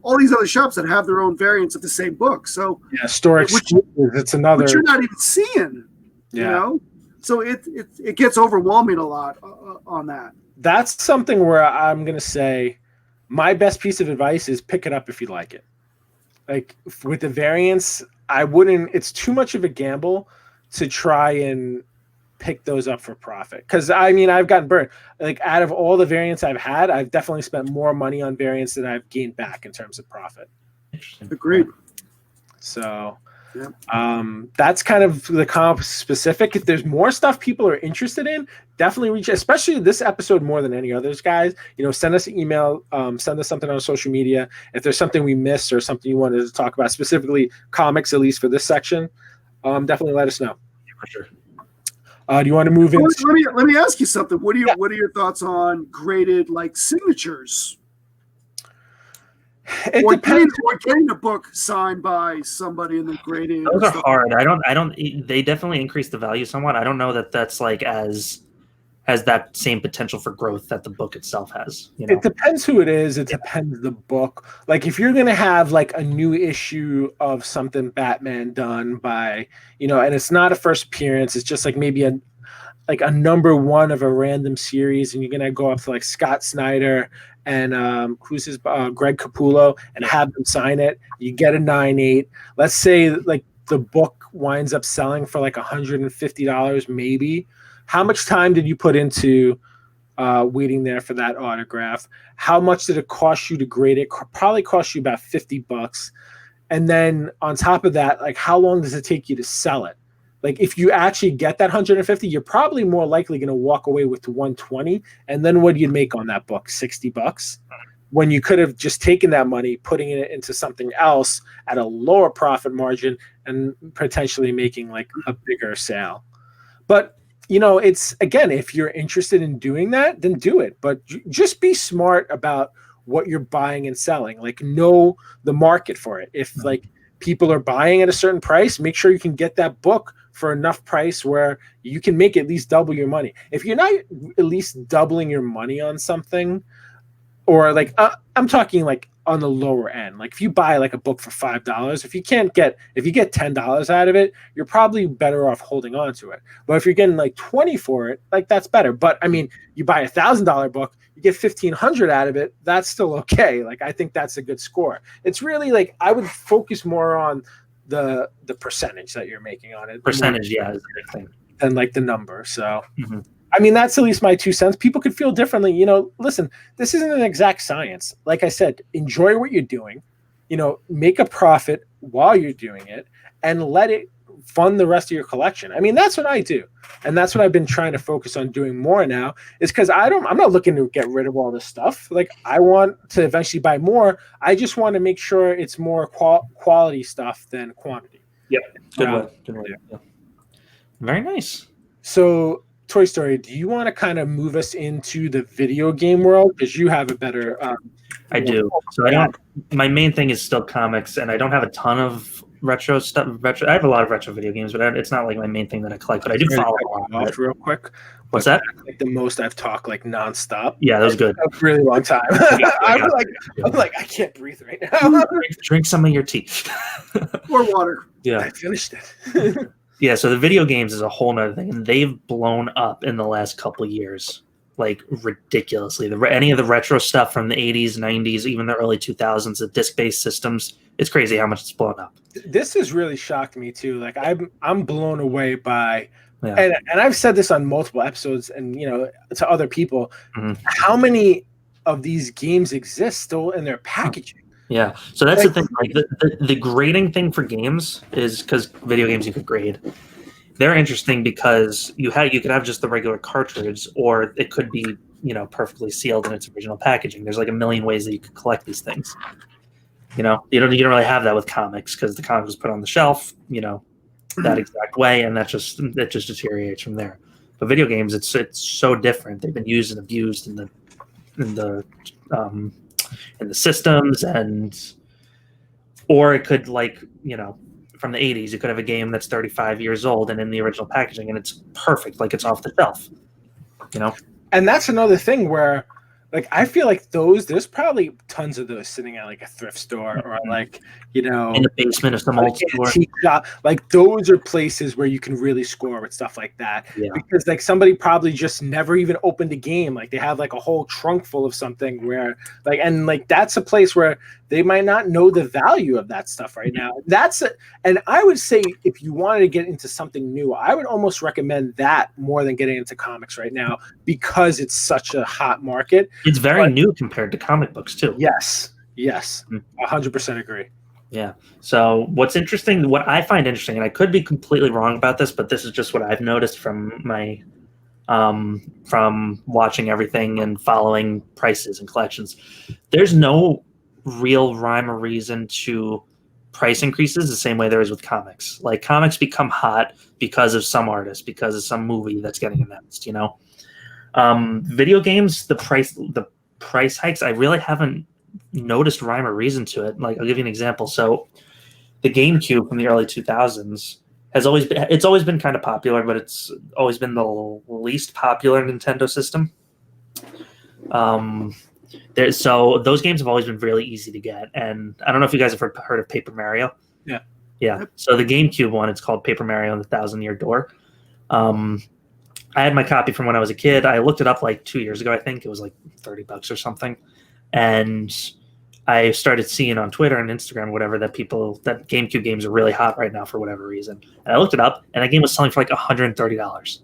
all these other shops that have their own variants of the same book. So storage, it's another, which you're not even seeing. So it gets overwhelming a lot on that. That's something where I'm gonna say my best piece of advice is pick it up if you like it. Like, with the variants, I wouldn't. It's too much of a gamble to try and pick those up for profit, because I mean, I've gotten burned. Like, out of all the variants I've had, I've definitely spent more money on variants than I've gained back in terms of profit. Agreed. So that's kind of the comp specific. If there's more stuff people are interested in, definitely reach, especially this episode more than any others, guys. Send us an email, send us something on social media. If there's something we missed or something you wanted to talk about, specifically comics, at least for this section, definitely let us know. For sure. Do you want to move into? Let me ask you something. What are your thoughts on graded, like, signatures? It or depends. getting a book signed by somebody and then graded. Those are hard. I don't. They definitely increase the value somewhat. I don't know that that's like as has that same potential for growth that the book itself has. You know? It depends who it is. It depends the book. Like if you're gonna have like a new issue of something Batman done by, and it's not a first appearance. It's just like maybe a number one of a random series, and you're gonna go up to like Scott Snyder and who's his Greg Capullo and have them sign it. You get a 9.8. Let's say like the book winds up selling for like $150 maybe. How much time did you put into waiting there for that autograph? How much did it cost you to grade it? Probably cost you about $50. And then on top of that, like how long does it take you to sell it? Like if you actually get that 150, you're probably more likely going to walk away with 120. And then what do you make on that book? $60, when you could have just taken that money, putting it into something else at a lower profit margin and potentially making like a bigger sale. But it's, again, if you're interested in doing that, then do it. But just be smart about what you're buying and selling. Like know the market for it. If like people are buying at a certain price, make sure you can get that book for enough price where you can make at least double your money. If you're not at least doubling your money on something, or like I'm talking like on the lower end. Like if you buy like a book for $5, if you get $10 out of it, you're probably better off holding on to it. But if you're getting like 20 for it, like that's better. But I mean, you buy $1,000 book, you get 1,500 out of it, that's still okay. Like I think that's a good score. It's really like I would focus more on the percentage that you're making on it. Percentage, yeah, is a big thing. Than like the number. So I mean, that's at least my 2 cents. People could feel differently. Listen, this isn't an exact science. Like I said, enjoy what you're doing, make a profit while you're doing it and let it fund the rest of your collection. I mean, that's what I do. And that's what I've been trying to focus on doing more now is because I'm not looking to get rid of all this stuff. Like I want to eventually buy more. I just want to make sure it's more quality stuff than quantity. Yep. Good way. Yeah. Very nice. So Toy Story, do you want to kind of move us into the video game world? Because you have a better... I do. So my main thing is still comics, and I don't have a ton of retro stuff. I have a lot of retro video games, but it's not like my main thing that I collect, but I do follow a lot. Real quick. What's that? Like the most I've talked like nonstop. Yeah, that was good. A really long time. I'm like, I can't breathe right now. Drink some of your tea. Or water. Yeah. I finished it. Yeah, so the video games is a whole nother thing, and they've blown up in the last couple of years, like ridiculously. Any of the retro stuff from the 80s, 90s, even the early 2000s, the disc-based systems, it's crazy how much it's blown up. This has really shocked me too. Like I'm blown away by, and I've said this on multiple episodes, and to other people, how many of these games exist still in their packaging. Yeah, so that's the thing. Like the grading thing for games is because video games you could grade. They're interesting because you could have just the regular cartridge, or it could be perfectly sealed in its original packaging. There's like a million ways that you could collect these things. You don't really have that with comics because the comic was put on the shelf, that exact way, and that just deteriorates from there. But video games, it's so different. They've been used and abused in the systems, or it could from the 80s, you could have a game that's 35 years old and in the original packaging, and it's perfect, like it's off the shelf. And that's another thing where, like, I feel like there's probably tons of those sitting at like a thrift store or like, in the basement of some old store. Shop. Like those are places where you can really score with stuff like that. Yeah. Because like somebody probably just never even opened a game. Like they have like a whole trunk full of something where that's a place where they might not know the value of that stuff right now. And I would say if you wanted to get into something new, I would almost recommend that more than getting into comics right now because it's such a hot market. It's very new compared to comic books too. Yes. 100% agree. Yeah. So what I find interesting, and I could be completely wrong about this, but this is just what I've noticed from my from watching everything and following prices and collections. There's no real rhyme or reason to price increases the same way there is with comics. Like comics become hot because of some artist, because of some movie that's getting announced, Video games, the price hikes, I really haven't noticed rhyme or reason to it. Like, I'll give you an example. So the GameCube from the early 2000s has always been kind of popular, but it's always been the least popular Nintendo system. So those games have always been really easy to get, and I don't know if you guys have heard of Paper Mario. Yeah. So the GameCube one, it's called Paper Mario and the Thousand-Year Door. I had my copy from when I was a kid. I looked it up like 2 years ago. I think it was like $30 or something, and I started seeing on Twitter and Instagram, whatever, that GameCube games are really hot right now for whatever reason. And I looked it up, and that game was selling for like $130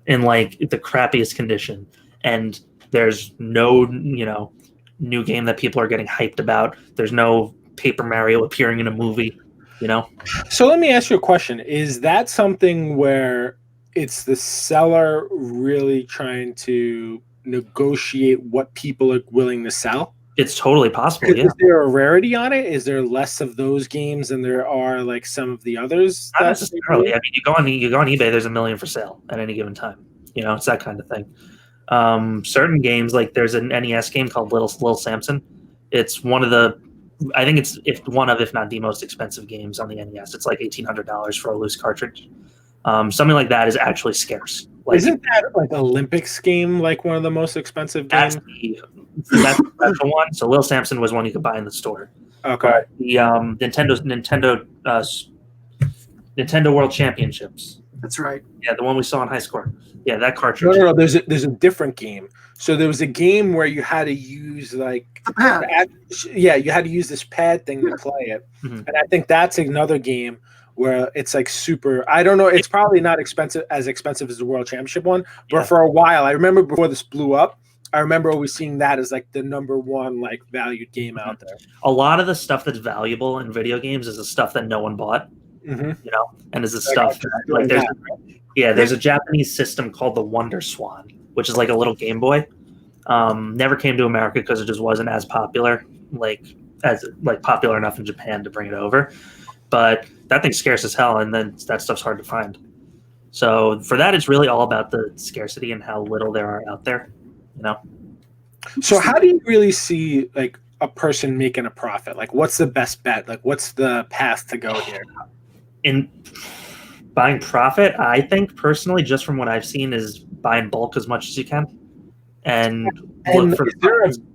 in like the crappiest condition. And there's no, new game that people are getting hyped about. There's no Paper Mario appearing in a movie, So let me ask you a question. Is that something where it's the seller really trying to negotiate what people are willing to sell? It's totally possible, yeah. Is there a rarity on it? Is there less of those games than there are like some of the others? Not necessarily. I mean, you go on eBay, there's 1 million for sale at any given time. It's that kind of thing. Certain games, like there's an NES game called Little Samson. It's one of the, I think it's if not the most expensive games on the NES. It's like $1,800 for a loose cartridge. Something like that is actually scarce. Like, isn't that like Olympics game like one of the most expensive games? That's the one. So Little Samson was one you could buy in the store. Okay. But the Nintendo World Championships. That's right. Yeah, the one we saw in high score. Yeah, that cartridge. No. There's a different game. So there was a game where you had to use like the pad. You had to use this pad thing to play it, and I think that's another game where it's like super. I don't know. It's probably not as expensive as the World Championship one, but for a while, I remember before this blew up, I remember always seeing that as like the number one like valued game out there. A lot of the stuff that's valuable in video games is the stuff that no one bought. And is the stuff that, like there's a Japanese system called the Wonder Swan, which is like a little Game Boy. Never came to America because it just wasn't as popular, popular enough in Japan to bring it over. But that thing's scarce as hell, and then that stuff's hard to find. So for that, it's really all about the scarcity and how little there are out there. So how do you really see like a person making a profit? Like, what's the best bet? Like, what's the path to go here? In buying profit, I think personally, just from what I've seen, is buy in bulk as much as you can. And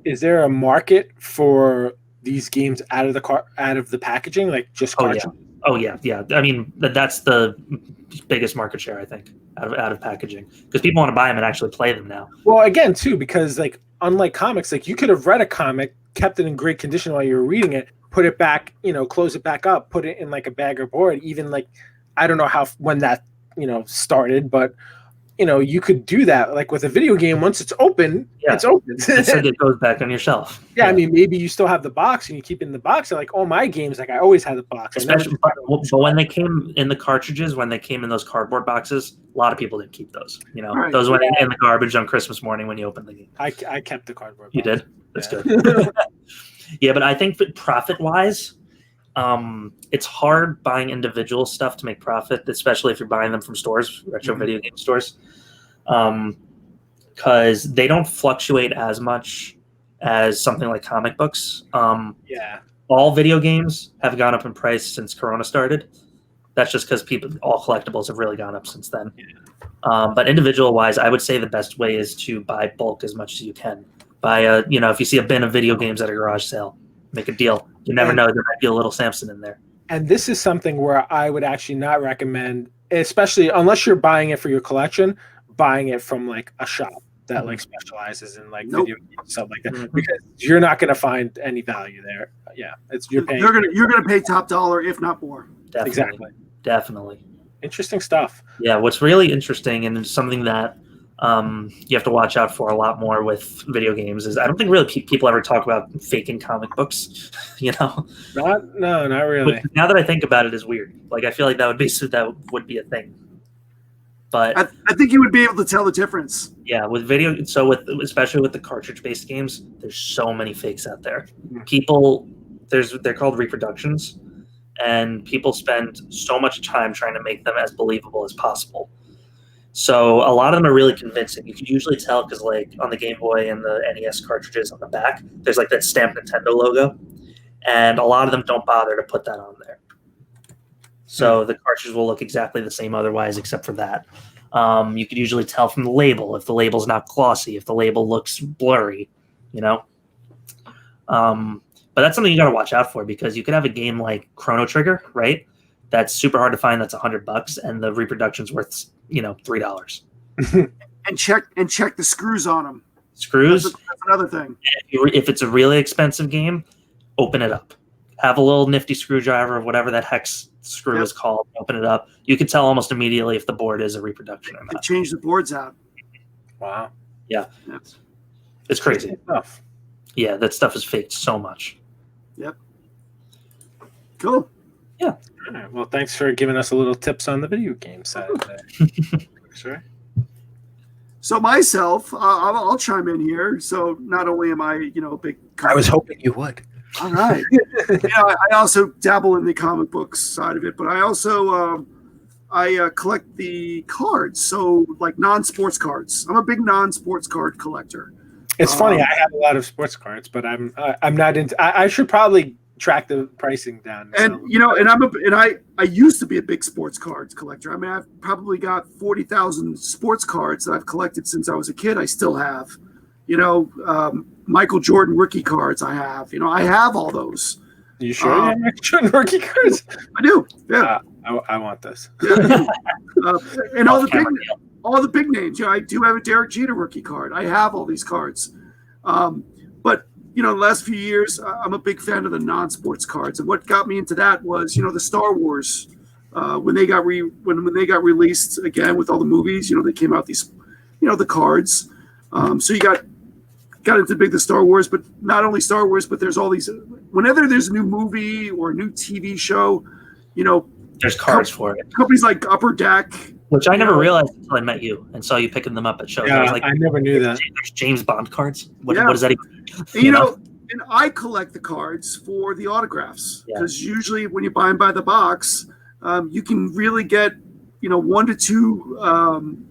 is there a market for these games out of the packaging, like just cartridges? Oh yeah. I mean, that's the biggest market share, I think, out of packaging, because people want to buy them and actually play them now. Well, again, too, because like unlike comics, like you could have read a comic, kept it in great condition while you were reading it, put it back, close it back up, put it in like a bag or board. Even like, I don't know when that started, but you could do that. Like with a video game, once it's open, it's open. Instead, it goes back on your shelf. Yeah, I mean, maybe you still have the box and you keep it in the box. And like all my games, like I always had the box. Especially, but when they came in the cartridges, when they came in those cardboard boxes, a lot of people didn't keep those. Those went in the garbage on Christmas morning when you opened the game. I kept the cardboard box. You did? That's good. Yeah, but I think that profit-wise, it's hard buying individual stuff to make profit, especially if you're buying them from stores, retro video game stores, because they don't fluctuate as much as something like comic books. All video games have gone up in price since Corona started. That's just because all collectibles have really gone up since then. But individual-wise, I would say the best way is to buy bulk as much as you can. Buy if you see a bin of video games at a garage sale, make a deal. You never know, there might be a Little Samson in there. And this is something where I would actually not recommend, especially unless you're buying it for your collection, buying it from like a shop that like specializes in like video games and stuff like that, because you're not going to find any value there. Yeah, you're paying. You're gonna pay top dollar, if not more. Definitely. Interesting stuff. Yeah, what's really interesting and something that you have to watch out for a lot more with video games is I don't think really people ever talk about faking comic books. Not really. But now that I think about it, is weird. Like I feel like that would be a thing. But I think you would be able to tell the difference. Yeah, especially with the cartridge-based games, there's so many fakes out there. They're called reproductions, and people spend so much time trying to make them as believable as possible. So a lot of them are really convincing. You can usually tell because, like, on the Game Boy and the NES cartridges on the back, there's like that stamped Nintendo logo, and a lot of them don't bother to put that on there. So the cartridge will look exactly the same otherwise, except for that. You can usually tell from the label if the label's not glossy, if the label looks blurry, you know. But that's something you got to watch out for, because you could have a game like Chrono Trigger, right? That's super hard to find. That's $100, and the reproduction's worth, $3. And check the screws on them. Screws. That's another thing. If it's a really expensive game, open it up. Have a little nifty screwdriver of whatever that hex screw is called. Open it up. You can tell almost immediately if the board is a reproduction or not. Change the boards out. Wow. Yeah. It's crazy. Yeah, that stuff is faked so much. Yep. Cool. Yeah. All right. Well, thanks for giving us a little tips on the video game side of that. Sure. So myself, I'll chime in here. So not only am I, a big. I was hoping you would. All right. I also dabble in the comic books side of it, but I also I collect the cards. So like non-sports cards. I'm a big non-sports card collector. It's funny. I have a lot of sports cards, but I'm not into. I should probably track the pricing down. And I used to be a big sports cards collector. I mean, I've probably got 40,000 sports cards that I've collected since I was a kid. I still have, Michael Jordan rookie cards. I have, I have all those. You sure you have Michael Jordan rookie cards? I do. Yeah. I want this. Yeah. And all the big names. I do have a Derek Jeter rookie card. I have all these cards. But the last few years, I'm a big fan of the non-sports cards. And what got me into that was, the Star Wars, when they got when they got released again with all the movies, they came out these, the cards. So you got into the Star Wars, but not only Star Wars, but there's all these. Whenever there's a new movie or a new TV show, there's cards for it. Companies like Upper Deck, which I never realized until I met you and saw you picking them up at shows. Yeah, I was like, I never knew that. There's James Bond cards. What does that And, even? and I collect the cards for the autographs, because usually when you buy them by the box, you can really get 1 to 2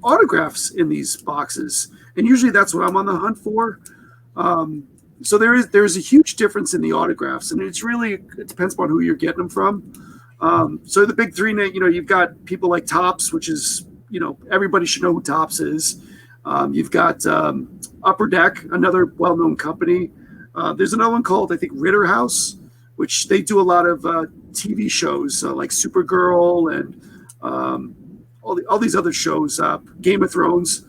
autographs in these boxes, and usually that's what I'm on the hunt for. So there's a huge difference in the autographs, and it depends upon who you're getting them from. So the big three, you've got people like Topps, which is, everybody should know who Topps is. You've got Upper Deck, another well-known company. There's another one called, I think, Ritter House, which they do a lot of TV shows like Supergirl and all these other shows, Game of Thrones.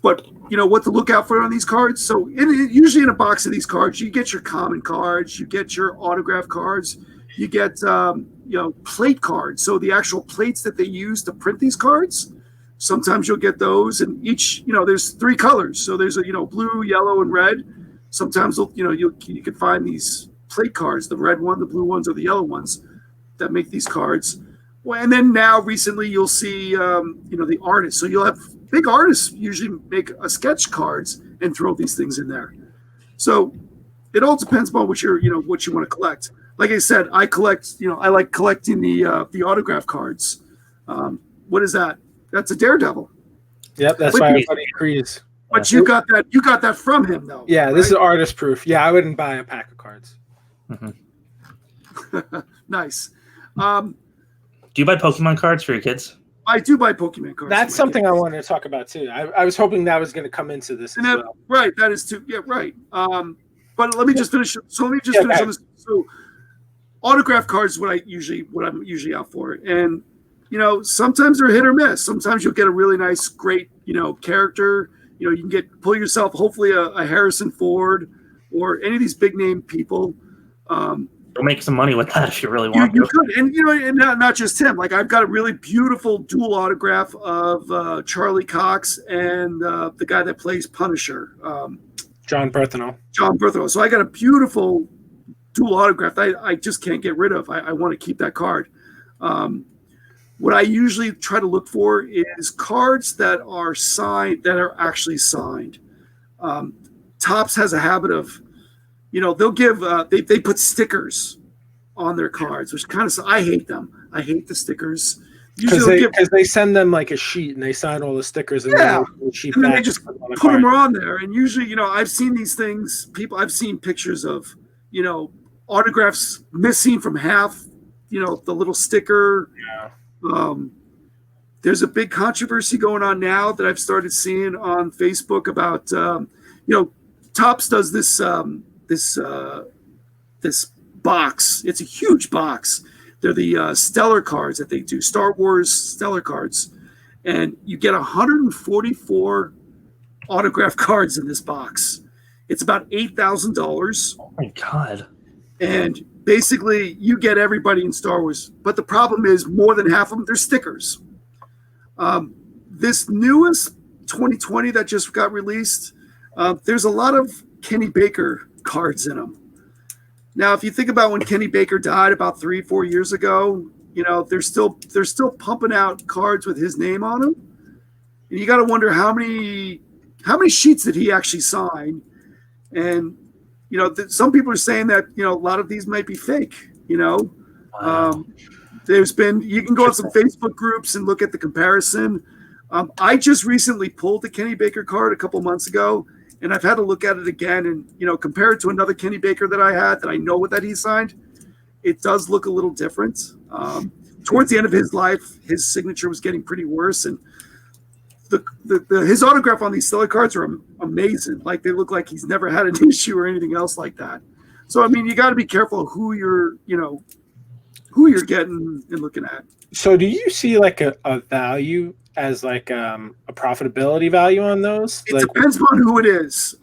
But what to look out for on these cards. So usually in a box of these cards, you get your common cards, you get your autograph cards, you get plate cards. So the actual plates that they use to print these cards, sometimes you'll get those. And each, there's 3 colors. So there's a blue, yellow, and red. Sometimes you can find these plate cards, the red one, the blue ones, or the yellow ones that make these cards. Well, and then now recently you'll see the artists. So you'll have big artists usually make a sketch cards and throw these things in there. So it all depends upon what you want to collect. Like I said, I collect. I like collecting the autograph cards. What is that? That's a Daredevil. Yep, that's why everybody agrees. But you got that. You got that from him, though. Yeah, this is artist proof. Yeah, I wouldn't buy a pack of cards. Mm-hmm. Nice. Do you buy Pokemon cards for your kids? I do buy Pokemon cards. That's something I wanted to talk about too. I was hoping that was going to come into this as well. Right, that is too. Yeah, right. But let me just finish. So let me just finish on this. So, autograph cards is what I'm usually out for, and sometimes they're hit or miss. Sometimes you'll get a really nice, great, character. You can pull yourself, hopefully, a Harrison Ford or any of these big name people. You'll make some money with that if you really want to. You could, and not just him. Like I've got a really beautiful dual autograph of Charlie Cox and the guy that plays Punisher, John Berthenol. So I got a beautiful dual autograph that I just can't get rid of. I want to keep that card. What I usually try to look for is cards that are signed, that are actually signed. Topps has a habit of, they'll give, they put stickers on their cards, which kind of, I hate them. I hate the stickers. Usually because they send them like a sheet and they sign all the stickers and then the sheet and then back they just on the put them card. on there. And usually, I've seen these things. I've seen pictures of, autographs missing from half, the little sticker. Yeah. There's a big controversy going on now that I've started seeing on Facebook about, Topps does this this box. It's a huge box. They're the Stellar cards that they do, Star Wars Stellar cards, and you get 144 autograph cards in this box. It's about $8,000. Oh my god! And basically, you get everybody in Star Wars. But the problem is, more than half of them, they're stickers. This newest 2020 that just got released, there's a lot of Kenny Baker cards in them. Now, if you think about when Kenny Baker died about 3-4 years ago, they're still pumping out cards with his name on them, and you got to wonder how many sheets did he actually sign? And some people are saying that a lot of these might be fake. Wow. There's been, you can go on some Facebook groups and look at the comparison. I just recently pulled the Kenny Baker card a couple months ago, and I've had to look at it again and compare it to another Kenny Baker that I had that I know that he signed. It does look a little different. Towards the end of his life, his signature was getting pretty worse, and his autograph on these Stellar cards are amazing. Like, they look like he's never had an issue or anything else like that. So I mean, you got to be careful who you're getting and looking at. So do you see like a value as like a profitability value on those? It depends on who it is.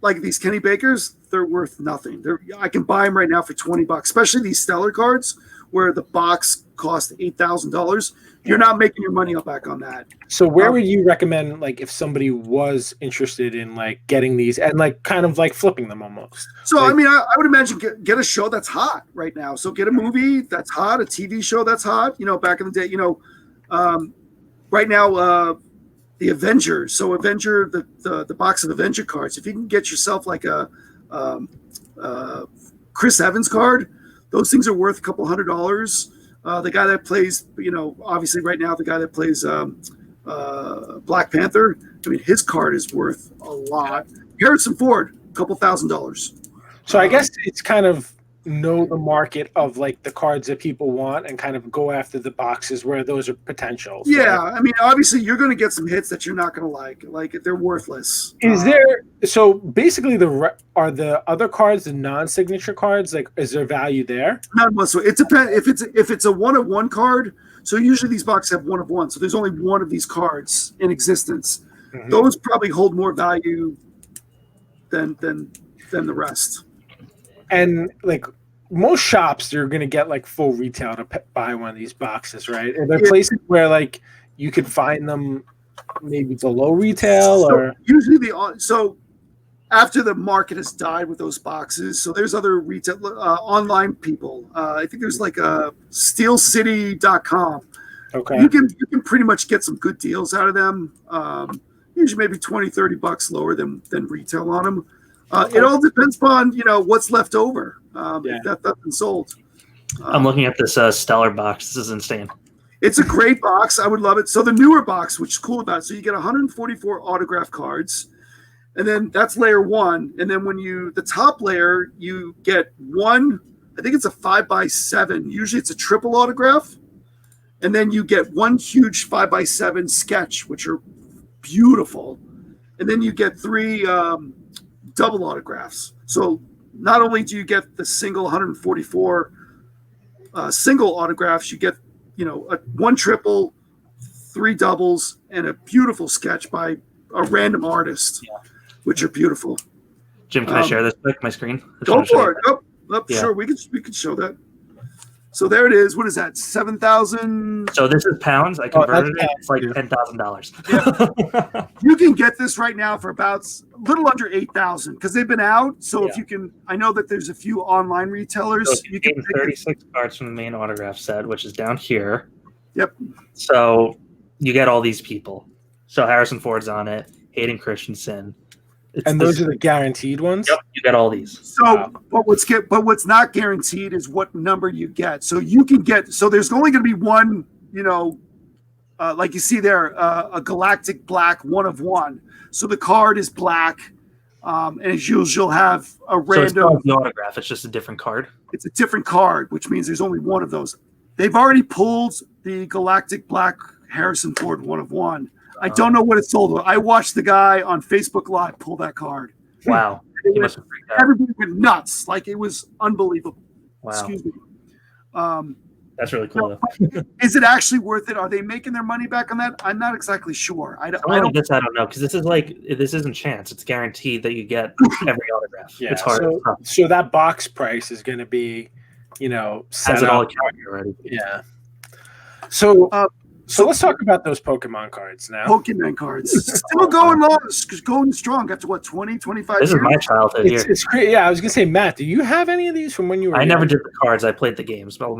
Like these Kenny Bakers, they're worth nothing. I can buy them right now for $20, especially these Stellar cards where the box cost $8,000. You're not making your money back on that. So where would you recommend, like, if somebody was interested in like getting these and like kind of like flipping them almost? So I mean, I would imagine get a show that's hot right now. So get a movie that's hot, a TV show that's hot. Back in the day, right now, the Avengers. So Avenger, the box of Avenger cards. If you can get yourself like a Chris Evans card, those things are worth a couple $100. The guy that plays, obviously right now, the guy that plays Black Panther, I mean, his card is worth a lot. Harrison Ford, a couple $1,000s. So I guess it's kind of know the market of like the cards that people want and kind of go after the boxes where those are potential. So, yeah, I mean, obviously you're going to get some hits that you're not going to like. Like, they're worthless. Is there, so basically are the other cards the non-signature cards? Like, is there value there? Not much. So it depends if it's a 1-of-1 card. So usually these boxes have 1-of-1. So there's only one of these cards in existence. Mm-hmm. Those probably hold more value than the rest. And like most shops, you're going to get like full retail to buy one of these boxes, right? Are there places where like you could find them maybe below retail? Or usually after the market has died with those boxes, so there's other retail online people. I think there's like a steelcity.com. Okay. You can pretty much get some good deals out of them. Usually maybe $20-$30 lower than retail on them. It all depends upon what's left over. That's been sold. I'm looking at this Stellar box. This is insane. It's a great box. I would love it. So the newer box, which is cool about it, so you get 144 autograph cards, and then that's layer 1. And then the top layer, you get one. I think it's a 5x7. Usually it's a triple autograph, and then you get one huge 5x7 sketch, which are beautiful, and then you get 3 double autographs. So not only do you get the single 144 single autographs, you get one triple, 3 doubles, and a beautiful sketch by a random artist, which are beautiful. Jim, can I share this quick? My screen. Go for it. Sure, we could show that. So there it is. What is that? 7,000. So this is pounds. I converted it. It's like $10,000. Yeah. You can get this right now for about a little under 8,000 because they've been out. So if you can, I know that there's a few online retailers. So you can 36 cards from the main autograph set, which is down here. Yep. So you get all these people. So Harrison Ford's on it. Hayden Christensen. And those are the guaranteed ones? Yep, you get all these. So, but what's not guaranteed is what number you get. So you can get. So there's only going to be one, like you see there, a galactic black 1 of 1. So the card is black, and as usual, you'll have a So it's random. not the autograph; it's just a different card. It's a different card, which means there's only 1 of those. They've already pulled the galactic black Harrison Ford 1 of 1. I don't know what it sold for. I watched the guy on Facebook Live pull that card. Wow, he must have freaked out. Everybody went nuts. Like, it was unbelievable. Wow, Excuse me. that's really cool. Is it actually worth it? Are they making their money back on that? I'm not exactly sure. I don't Like this, I don't know, because this isn't chance. It's guaranteed that you get every autograph. Yeah, it's hard. So that box price is going to be, set Has it up. all accounted already? Yeah. So let's talk about those Pokemon cards now. Pokemon cards still going strong after what, 20, 25 This years? is my childhood here. It's great. Yeah, I was gonna say, Matt, do you have any of these from when you were? I young? never did the cards. I played the games. But a lot of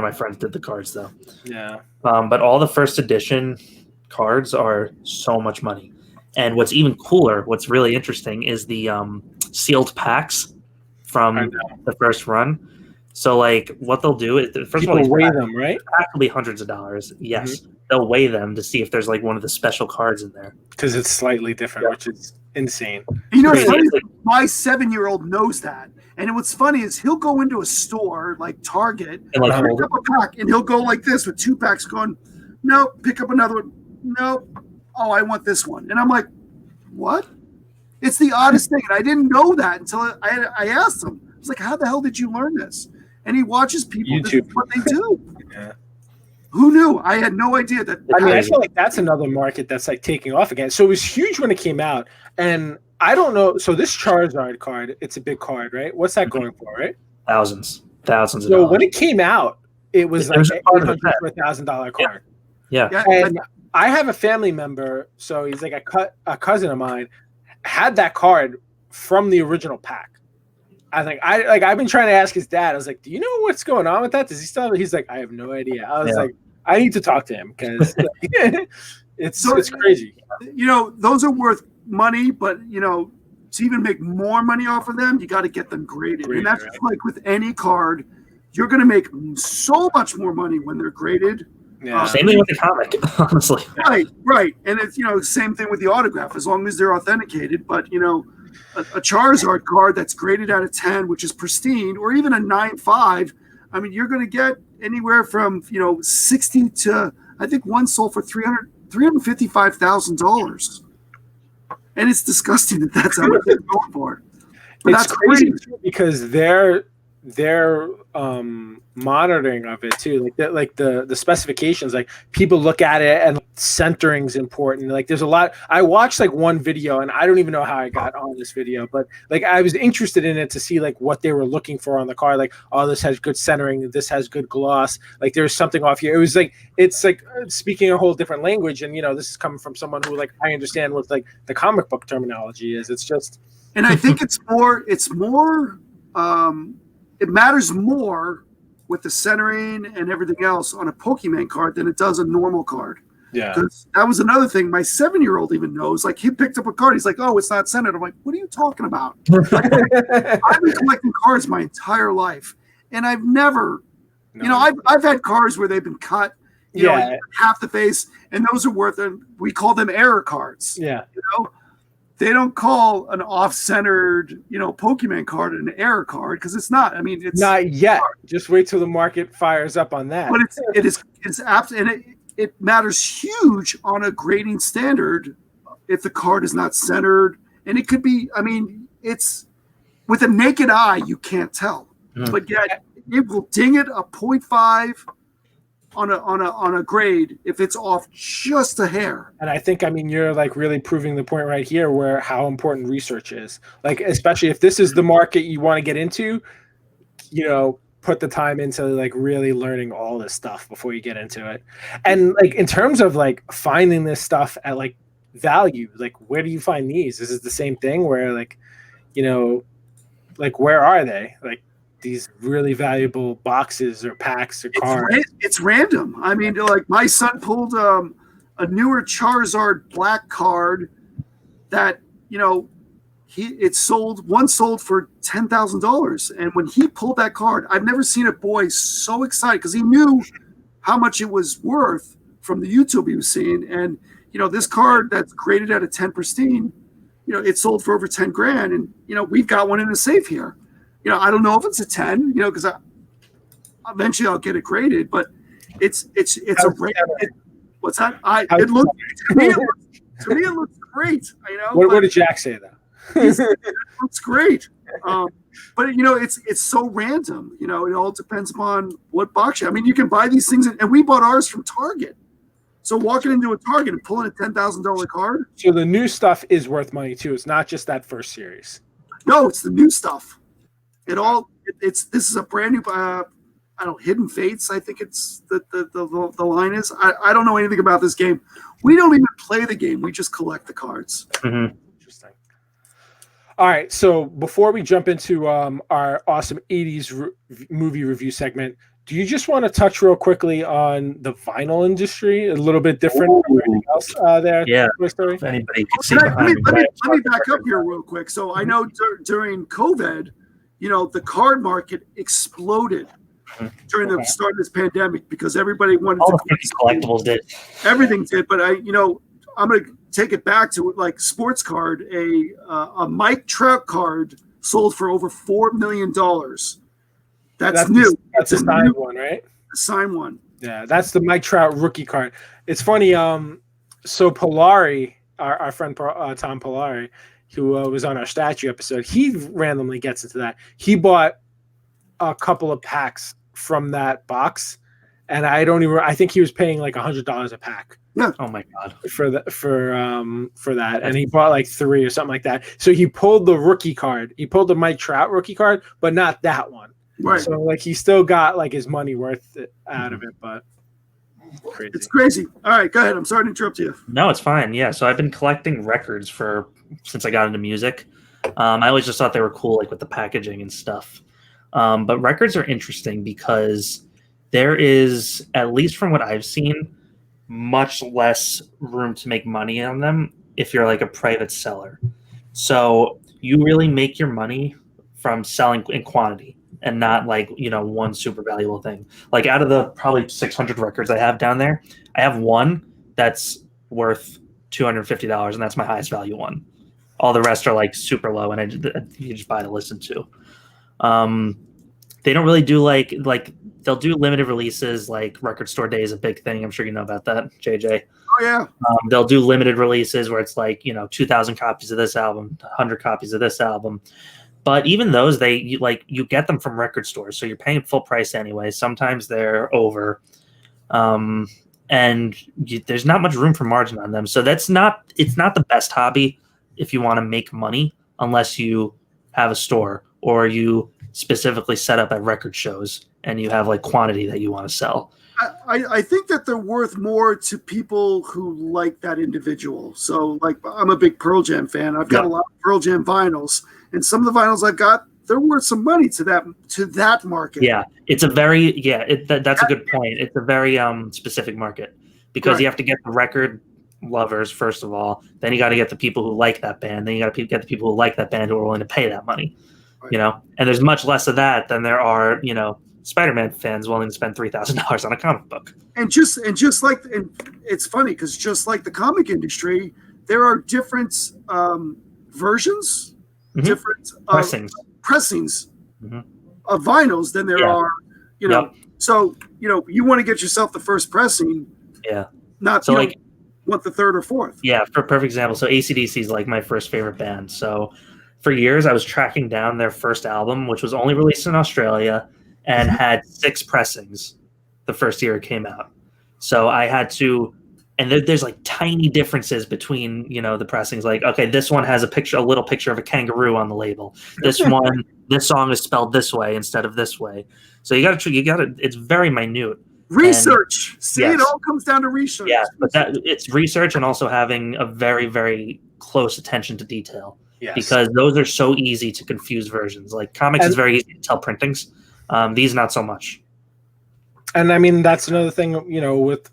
my friends did the cards though. Yeah. But all the first edition cards are so much money. And what's even cooler, what's really interesting, is the sealed packs from the first run. So, like, what they'll do is, first People of all, weigh them, right? Packs will be hundreds of dollars. Yes, they'll weigh them to see if there's like one of the special cards in there. Because it's slightly different, which is insane. You know, Crazy. funny, my 7-year-old knows that. And what's funny is he'll go into a store like Target And like, pick up a pack, and he'll go like this with 2 packs going, nope, pick up another one. Nope. Oh, I want this one. And I'm like, what? It's the oddest thing. And I didn't know that until I asked him. I was like, how the hell did you learn this? And he watches people. YouTube. This is what they do. Yeah. Who knew? I had no idea that. I mean, I feel like that's another market that's like taking off again. So it was huge when it came out, and I don't know. So this Charizard card, it's a big card, right? What's that going for, right? thousands of So dollars. when it came out, it was like was an a part of the $800 for $1,000 card. Yeah. And I have a family member, so he's like a cousin of mine, had that card from the original pack. I've been trying to ask his dad. I was like, do you know what's going on with that? Does he still? He's like, I have no idea. I was like, I need to talk to him because it's crazy. You know, those are worth money, but you know, to even make more money off of them, you got to get them graded. And that's right. like with any card, you're going to make so much more money when they're graded. Yeah. Same thing with the comic, honestly. Right. And it's, you know, same thing with the autograph, as long as they're authenticated. But, you know, a Charizard card that's graded out of 10, which is pristine, or even a 9.5, I mean, you're going to get anywhere from, you know, 60 to, I think one sold for $355,000. And it's disgusting that that's how much they're going for. But It's that's crazy because they're monitoring of it too, like the specifications, like people look at it and centering's important. Like there's a lot. I watched like one video and I don't even know how I got on this video, but like I was interested in it to see like what they were looking for on the car. Like, oh, this has good centering, this has good gloss, like there's something off here. It was like, it's like speaking a whole different language, and you know, this is coming from someone who like I understand what like the comic book terminology is. It's just, and I think it matters more with the centering and everything else on a Pokemon card than it does a normal card. yeah. Because that was another thing. My 7-year-old even knows. Like, he picked up a card. He's like, "Oh, it's not centered." I'm like, "What are you talking about?" I've been collecting cards my entire life, and I've never, you know, I've had cards where they've been cut, you know, half the face, and those are worth it. We call them error cards. Yeah. You know, they don't call an off-centered, you know, Pokemon card an error card because it's not. I mean, it's not yet. Just wait till the market fires up on that. But it's absolutely, and it matters huge on a grading standard if the card is not centered, and it could be. I mean, it's with a naked eye you can't tell, but yet it will ding it a 0.5 on a grade if it's off just a hair. And I think, I mean, you're like really proving the point right here where how important research is. Like, especially if this is the market you want to get into, you know, put the time into like really learning all this stuff before you get into it. And like in terms of like finding this stuff at like value, like where do you find these? Is it the same thing where like, you know, like where are they? Like these really valuable boxes or packs or cards? It's random. I mean, like my son pulled a newer Charizard black card that, you know, one sold for $10,000. And when he pulled that card, I've never seen a boy so excited because he knew how much it was worth, from the YouTube he was seeing, and this card that's graded at a 10 pristine, it sold for over 10 grand, and we've got one in the safe here. I don't know if it's a 10, because eventually I'll get it graded, but it's what's that? To me it looks great. What did Jack say though? It looks great. But it's so random. It all depends upon what box you. I mean, you can buy these things, and we bought ours from Target. So walking into a Target and pulling a $10,000 card. So the new stuff is worth money too. It's not just that first series. No, it's the new stuff. This is a brand new. Hidden Fates. I think it's the line is. I don't know anything about this game. We don't even play the game. We just collect the cards. Mm-hmm. Interesting. All right. So before we jump into our awesome 80s movie review segment, do you just want to touch real quickly on the vinyl industry? A little bit different from everything else there. Yeah. Let me back up here real quick. So I know during COVID, the card market exploded during the start of this pandemic because everybody wanted all the collectibles did. Everything did, but I'm going to take it back to like sports card. A Mike Trout card sold for over $4 million. That's new. That's a signed one, right? The signed one. Yeah, that's the Mike Trout rookie card. It's funny. So Polari, our friend Tom Polari, who was on our statue episode, he randomly gets into that. He bought a couple of packs from that box, and I think he was paying like $100 a pack. Yeah. Oh my god. For that, and he bought like 3 or something like that. So he pulled the rookie card. He pulled the Mike Trout rookie card, but not that one. Right. So like he still got like his money worth out of it, but crazy. It's crazy. All right, go ahead. I'm sorry to interrupt you. No, it's fine. Yeah, so I've been collecting records since I got into music. I always just thought they were cool, like with the packaging and stuff. But records are interesting because there is, at least from what I've seen, much less room to make money on them if you're like a private seller. So you really make your money from selling in quantity and not like, one super valuable thing. Like out of the probably 600 records I have down there, I have one that's worth $250, and that's my highest value one. All the rest are like super low, and you just buy to listen to. They don't really do like they'll do limited releases, like Record Store Day is a big thing. I'm sure you know about that, JJ. Oh yeah. They'll do limited releases where it's like 2,000 copies of this album, 100 copies of this album. But even those, you get them from record stores, so you're paying full price anyway. Sometimes they're over, and there's not much room for margin on them. So it's not the best hobby if you want to make money, unless you have a store or you specifically set up at record shows and you have like quantity that you want to sell. I think that they're worth more to people who like that individual. So like I'm a big Pearl Jam fan. I've got a lot of Pearl Jam vinyls, and some of the vinyls I've got, they're worth some money to that market. Yeah, it's a very that's a good point. It's a very specific market because you have to get the record lovers first of all. Then you got to get the people who like that band. Then you got to get the people who like that band who are willing to pay that money. Right. And there's much less of that than there are Spider-Man fans willing to spend $3,000 on a comic book. And it's funny because just like the comic industry, there are different versions, different pressings of vinyls than there are, So you want to get yourself the first pressing, not so want the third or fourth. Yeah, for a perfect example. So AC/DC is like my first favorite band. So for years I was tracking down their first album, which was only released in Australia and had 6 pressings the first year it came out. So I had to, and there's like tiny differences between, the pressings. Like, okay, this one has a little picture of a kangaroo on the label. This one, this song is spelled this way instead of this way. So you got to, it's very minute. Research. It all comes down to research. Yeah, but it's research and also having a very, very close attention to detail. Yes. Because those are so easy to confuse versions. Like comics is very easy to tell printings. These not so much. And I mean, that's another thing, with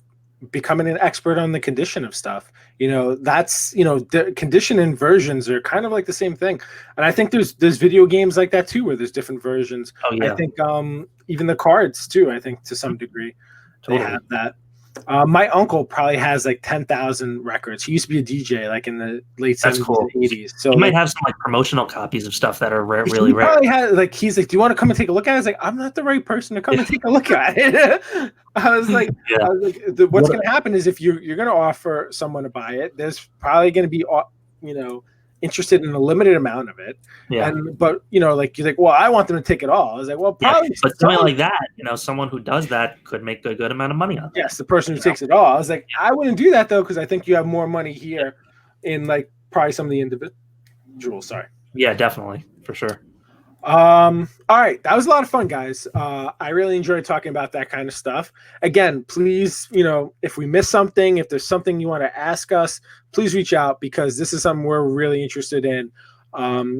becoming an expert on the condition of stuff, that's, the condition and versions are kind of like the same thing. And I think there's video games like that too, where there's different versions. Oh, yeah. I think even the cards too, I think to some degree they have that. My uncle probably has like 10,000 records. He used to be a DJ like in the late 70s cool. and 80s. So you might have some like promotional copies of stuff that are really rare. Probably had, like, he's like, do you want to come and take a look at it? I was like, I'm not the right person to come and take a look at it. I was like, what's going to happen is if you're going to offer someone to buy it, there's probably going to be, interested in a limited amount of it. Yeah. But you're like, well, I want them to take it all. I was like, well, probably. But something like that, someone who does that could make a good amount of money on it. Yes, the person who takes it all. I was like, I wouldn't do that though, because I think you have more money here in like probably some of the individuals. Sorry. Yeah, definitely, for sure. All right, that was a lot of fun, guys. I really enjoyed talking about that kind of stuff. Again, please, if we miss something, if there's something you want to ask us, please reach out, because this is something we're really interested in.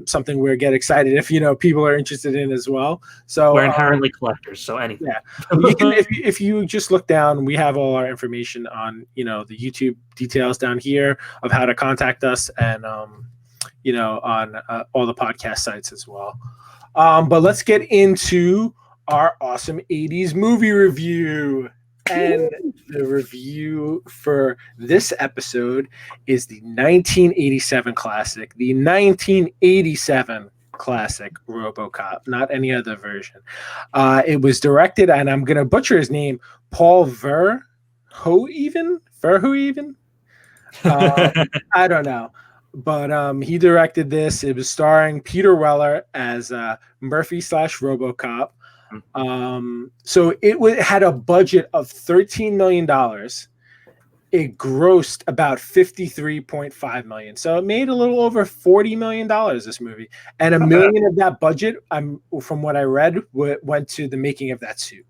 Something we get excited if people are interested in as well. So we're inherently collectors, so anything. Yeah, you can, if you just look down, we have all our information on the YouTube details down here of how to contact us, and on all the podcast sites as well. But let's get into our awesome 80s movie review. And the review for this episode is the 1987 classic, Robocop, not any other version. It was directed, and I'm going to butcher his name, Paul Verhoeven? I don't know. But he directed this. It was starring Peter Weller as Murphy/Robocop. So it had a budget of $13 million. It grossed about $53.5 million. So it made a little over $40 million, this movie. And $1 million of that budget, from what I read, went to the making of that suit.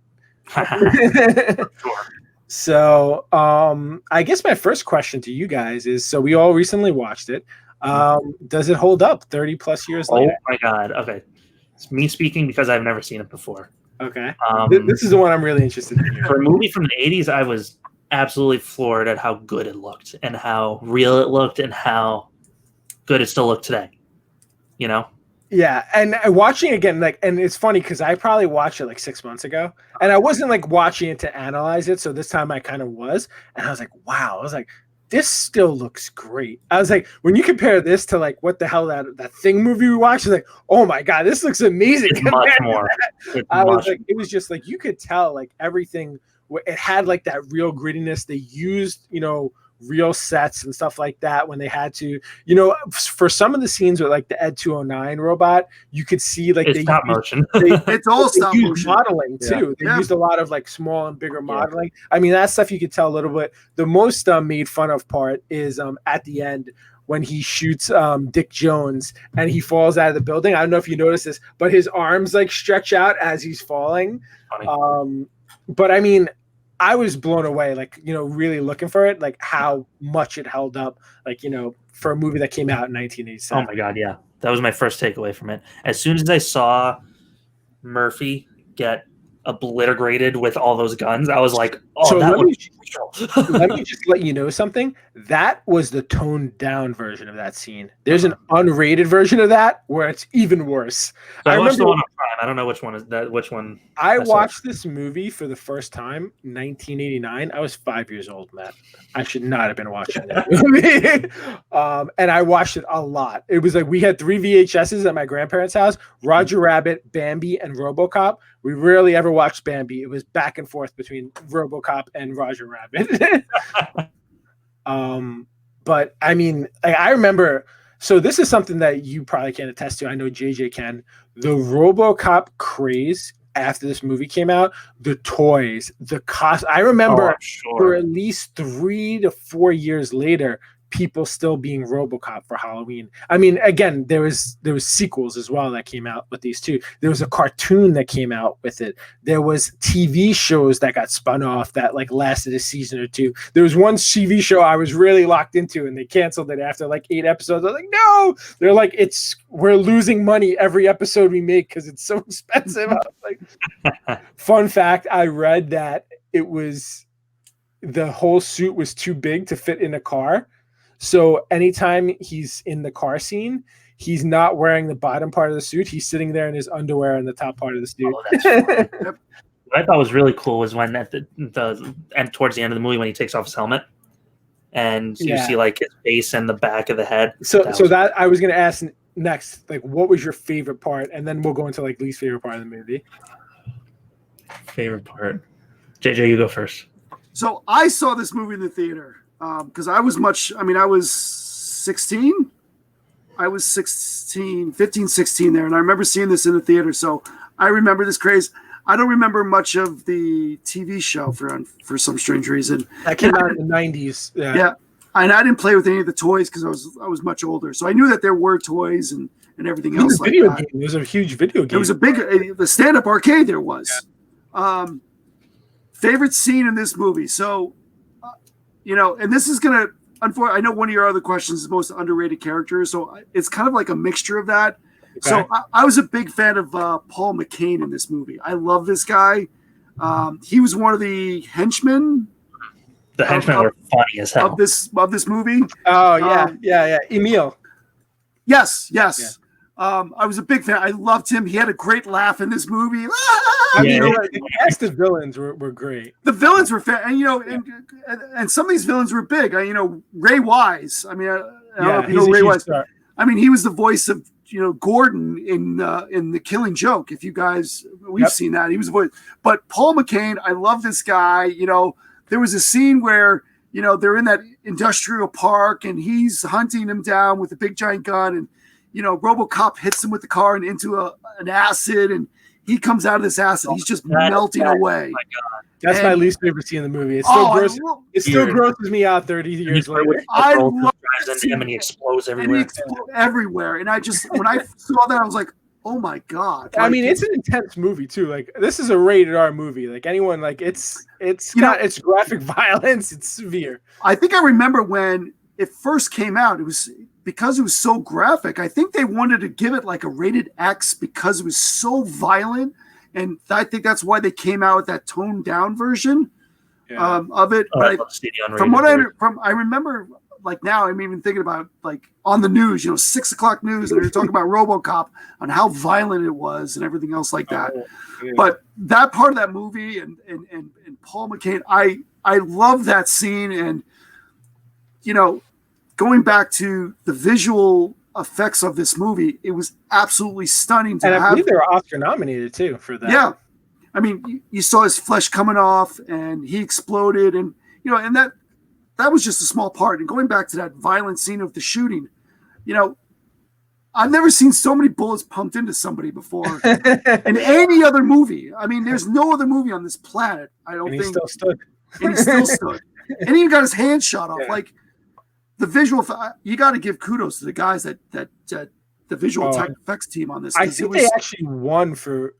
So I guess my first question to you guys is, so we all recently watched it. Does it hold up 30 plus years later? Oh my God. Okay. It's me speaking because I've never seen it before. Okay. This is the one I'm really interested in. For a movie from the 80s, I was absolutely floored at how good it looked and how real it looked and how good it still looked today. Yeah, and watching again, and it's funny because I probably watched it like 6 months ago, and I wasn't like watching it to analyze it. So this time I kind of was, and I was like, wow. I was like, this still looks great. I was like, when you compare this to like what the hell that Thing movie we watched, I was like, oh my God, this looks amazing. It's much more. I was like, it was just like you could tell like everything. It had like that real grittiness. They used real sets and stuff like that when they had to, for some of the scenes with like the Ed 209 robot, you could see like it's stop motion. It's all stop motion modeling too. They used a lot of like small and bigger modeling. I mean, that stuff you could tell a little bit. The most made fun of part is at the end when he shoots Dick Jones and he falls out of the building. I don't know if you noticed this, but his arms like stretch out as he's falling. But I mean, I was blown away, like, really looking for it, like how much it held up, like, for a movie that came out in 1987. Oh my God, yeah. That was my first takeaway from it. As soon as I saw Murphy get obliterated with all those guns, I was like, oh, so that let me just let you know something. That was the toned down version of that scene. There's an unrated version of that where it's even worse. So I watched the one on Prime. I don't know which one is that. Which one? I watched this movie for the first time, 1989. I was 5 years old, Matt. I should not have been watching that movie. And I watched it a lot. It was like we had 3 VHSs at my grandparents' house: Roger Rabbit, Bambi, and RoboCop. We rarely ever watched Bambi. It was back and forth between RoboCop and Roger Rabbit. But I mean, I remember. So this is something that you probably can attest to. I know JJ can. The RoboCop craze after this movie came out, the toys, the cost. I remember for at least 3 to 4 years later, people still being RoboCop for Halloween. I mean, again, there was sequels as well that came out with these two. There was a cartoon that came out with it. There was TV shows that got spun off that like lasted a season or two. There was one TV show I was really locked into, and they canceled it after like 8 episodes. I was like, no. They're like, we're losing money every episode we make because it's so expensive. I was like, fun fact, I read that the whole suit was too big to fit in a car. So anytime he's in the car scene, he's not wearing the bottom part of the suit. He's sitting there in his underwear in the top part of the suit. Oh, that's What I thought was really cool was when at the and towards the end of the movie when he takes off his helmet and you see like his face and the back of the head. That I was going to ask next, like, what was your favorite part, and then we'll go into like least favorite part of the movie. Favorite part, JJ, you go first. So I saw this movie in the theater because I was 16. I was 16, 15, 16 there, and I remember seeing this in the theater. So I remember this craze. I don't remember much of the TV show for some strange reason. That came out in the 90s. Yeah. And I didn't play with any of the toys because I was much older. So I knew that there were toys and everything else like that. It was a huge video game. It was a big the stand-up arcade there was. Yeah. Favorite scene in this movie. So, and this is going to, unfortunately, I know one of your other questions is most underrated characters. So it's kind of like a mixture of that. Okay. So I was a big fan of Paul McCain in this movie. I love this guy. He was one of the henchmen. The henchmen were funny as hell. Of this movie. Oh, yeah. Emil. Yes. Yeah. I was a big fan. I loved him. He had a great laugh in this movie. The villains were great. The villains were and some of these villains were big. Ray Wise. I mean, I don't know if you know Ray Wise. Star. I mean, he was the voice of Gordon in The Killing Joke. If you guys, we've seen that. He was the voice. But Paul McCain, I love this guy. There was a scene where they're in that industrial park and he's hunting him down with a big giant gun, and Robocop hits him with the car and into an acid, and he comes out of this acid. He's just melting away. Oh my God. That's my least favorite scene in the movie. It still grosses me out 30 years later. I love him, and he explodes everywhere. And I just, when I saw that, I was like, oh my God. I mean, it's an intense movie too. Like, this is a rated R movie. Like, anyone, like, it's graphic violence. It's severe. I think I remember when it first came out, it was because it was so graphic. I think they wanted to give it like a rated X because it was so violent. And I think that's why they came out with that toned down version of it. Oh, I remember, like, now I'm even thinking about, like, on the news, 6 o'clock news, and they're talking about Robocop on how violent it was and everything else like that. Yeah. But that part of that movie and Paul McCain, I love that scene. And, going back to the visual effects of this movie, it was absolutely stunning and I believe they were Oscar nominated too for that. Yeah. I mean, you saw his flesh coming off and he exploded, and and that was just a small part. And going back to that violent scene of the shooting, I've never seen so many bullets pumped into somebody before in any other movie. I mean, there's no other movie on this planet, I don't think. He still stood. And he still stood. And he got his hand shot off. Yeah. Like, the visual, you got to give kudos to the guys that the visual effects team on this. I think they actually won for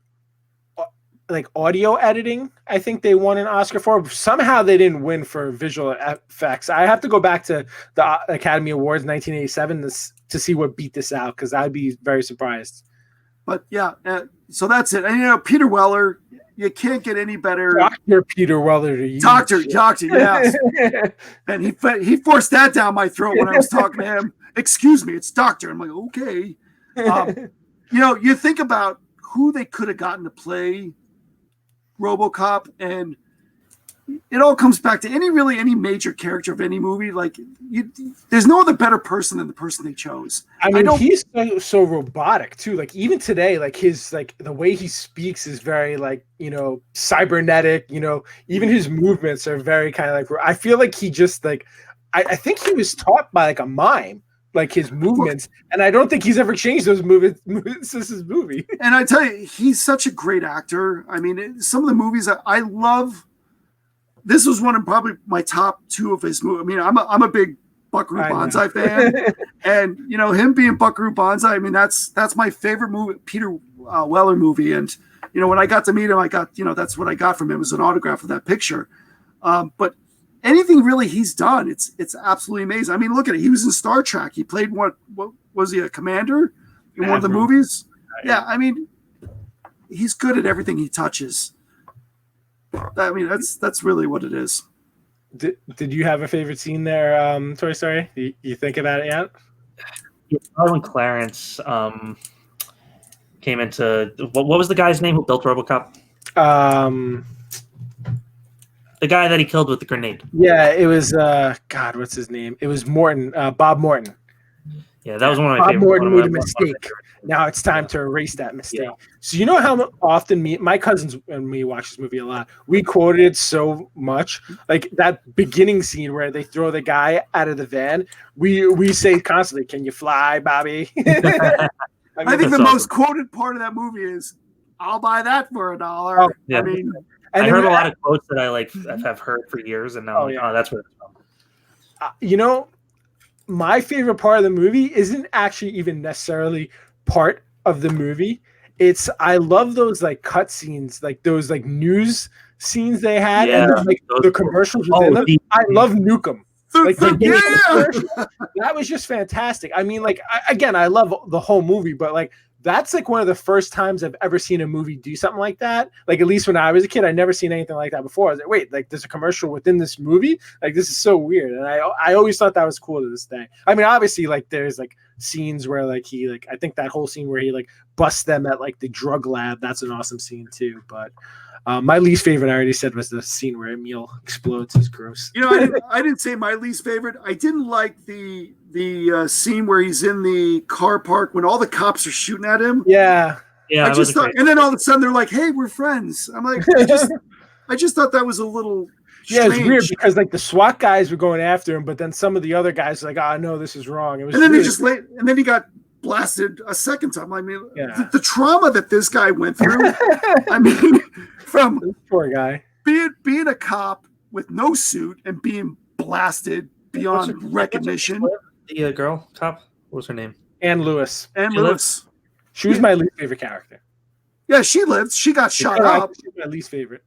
like audio editing. I think they won an Oscar for. Somehow they didn't win for visual effects. I have to go back to the Academy Awards 1987 to see what beat this out, because I'd be very surprised. But yeah, so that's it. And Peter Weller. You can't get any better. Dr. Peter Weller to use. Doctor, yes. And he forced that down my throat when I was talking to him. Excuse me, it's doctor. I'm like, okay. You think about who they could have gotten to play Robocop, and it all comes back to any major character of any movie. Like, there's no other better person than the person they chose. I mean, he's so robotic too. Like, even today, like the way he speaks is very like, cybernetic. Even his movements are very kind of like. I feel like he just like, I think he was taught by like a mime, like his movements, and I don't think he's ever changed those movements since his movie. And I tell you, he's such a great actor. I mean, some of the movies I love. This was one of probably my top two of his movies. I mean, I'm a big Buckaroo Banzai fan, and him being Buckaroo Banzai. I mean, that's my favorite movie, Peter Weller movie. And when I got to meet him, I got that's what I got from him was an autograph of that picture. But anything really he's done, it's absolutely amazing. I mean, look at it. He was in Star Trek. He played what was he, a commander in one of the movies? Yeah, I mean, he's good at everything he touches. I mean, that's really what it is. Did you have a favorite scene there, Toy Story? You think about it yet? Yeah, when Clarence came into what was the guy's name who built Robocop? Um, The guy that he killed with the grenade. yeah, it was God, what's his name? It was Morton, Bob Morton. Yeah, that was one of my Bob favorite. Morton made a one of my mistake. Now it's time to erase that mistake. Yeah. So you know how often my cousins and me watch this movie a lot. We quoted it so much, like that beginning scene where they throw the guy out of the van. We say constantly, "Can you fly, Bobby?" I think the awesome. most quoted part of that movie is, "I'll buy that for $1." Oh, yeah. I mean, I heard a lot of quotes that I have heard for years, and now that's where it's from. You know, my favorite part of the movie isn't actually even necessarily part of the movie. It's I love those like cut scenes, like those like news scenes they had, and then, like the commercials within them. I love Nukem. Like that was just fantastic. I mean, like I love the whole movie, but like that's like one of the first times I've ever seen a movie do something like that. Like at least when I was a kid, I'd never seen anything like that before. I was like, wait, like there's a commercial within this movie? Like this is so weird. And I always thought that was cool to this day. I mean, obviously, like there's like scenes where like he like I think that whole scene where he like busts them at like the drug lab, that's an awesome scene too. But my least favorite, I already said, was the scene where Emil explodes. It's gross. You know, I didn't say my least favorite. I didn't like the scene where he's in the car park when all the cops are shooting at him. Yeah. I just thought, and then all of a sudden they're like, "Hey, we're friends." I'm like, I just thought that was a little strange. Yeah, it's weird because like the SWAT guys were going after him, but then some of the other guys were like, "Oh no, this is wrong." It was, and then and then he got blasted a second time. I mean, the trauma that this guy went through. I mean, from this poor guy being a cop with no suit and being blasted beyond recognition. The girl cop, what was her name? Ann Lewis. She was my least favorite character. Yeah, she lived. She got shot up. She's my least favorite.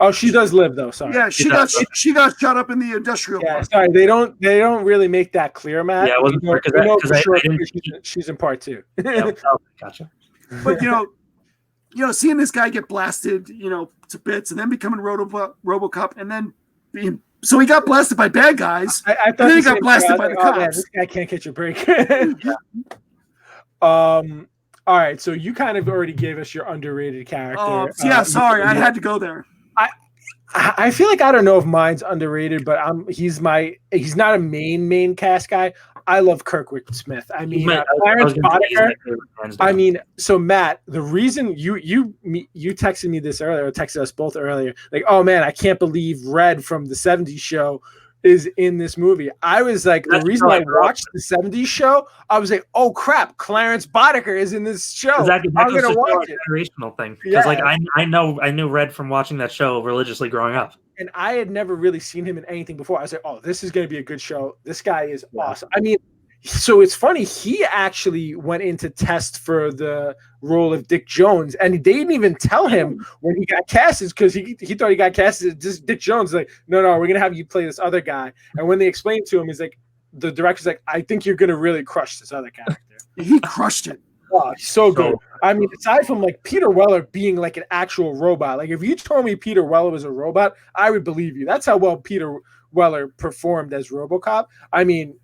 Oh, she does live though. Sorry. Yeah, she got shot up in the industrial park. Sorry, they don't really make that clear, Matt. Yeah, it wasn't because she's in part 2. Yeah, gotcha. But you know, seeing this guy get blasted, to bits, and then becoming Robocop, and then being he got blasted by bad guys. I thought and then he got blasted by the cops. Man, this guy can't catch a break. All right, so you kind of already gave us your underrated character. Sorry, I had to go there. I feel like I don't know if mine's underrated, but he's not a main cast guy. I love Kirkwood Smith. I mean, Clarence Boddicker. I mean, so Matt, the reason you texted me this earlier, or texted us both earlier, like, oh man, I can't believe Red from the '70s show is in this movie. I was like, the reason I watched the '70s show, I was like, oh crap, Clarence Boddicker is in this show. Exactly. I'm gonna watch it. Generational thing, because like I knew Red from watching that show religiously growing up, and I had never really seen him in anything before. I was like, oh, this is gonna be a good show. This guy is awesome. I mean, so it's funny. He actually went in to test for the role of Dick Jones, and they didn't even tell him when he got casted because he thought he got casted as Dick Jones. Like, no, we're gonna have you play this other guy. And when they explained to him, he's like, the director's like, I think you're gonna really crush this other character. He crushed it. Oh, so good. I mean, aside from like Peter Weller being like an actual robot, like if you told me Peter Weller was a robot, I would believe you. That's how well Peter Weller performed as Robocop. I mean,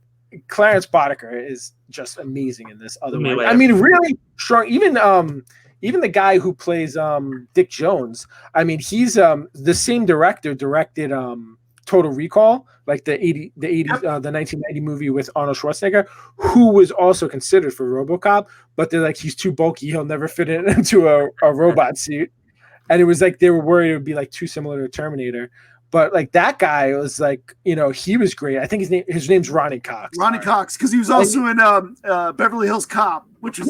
Clarence Boddicker is just amazing in this other way. I mean, really strong. Even the guy who plays Dick Jones. I mean, he's the same director directed Total Recall, like the 1990 movie with Arnold Schwarzenegger, who was also considered for RoboCop, but they're like, he's too bulky, he'll never fit into a robot suit, and it was like they were worried it would be like too similar to Terminator. But like that guy was like, he was great. I think his name's Ronnie Cox. Ronnie Cox, because he was also in Beverly Hills Cop, which is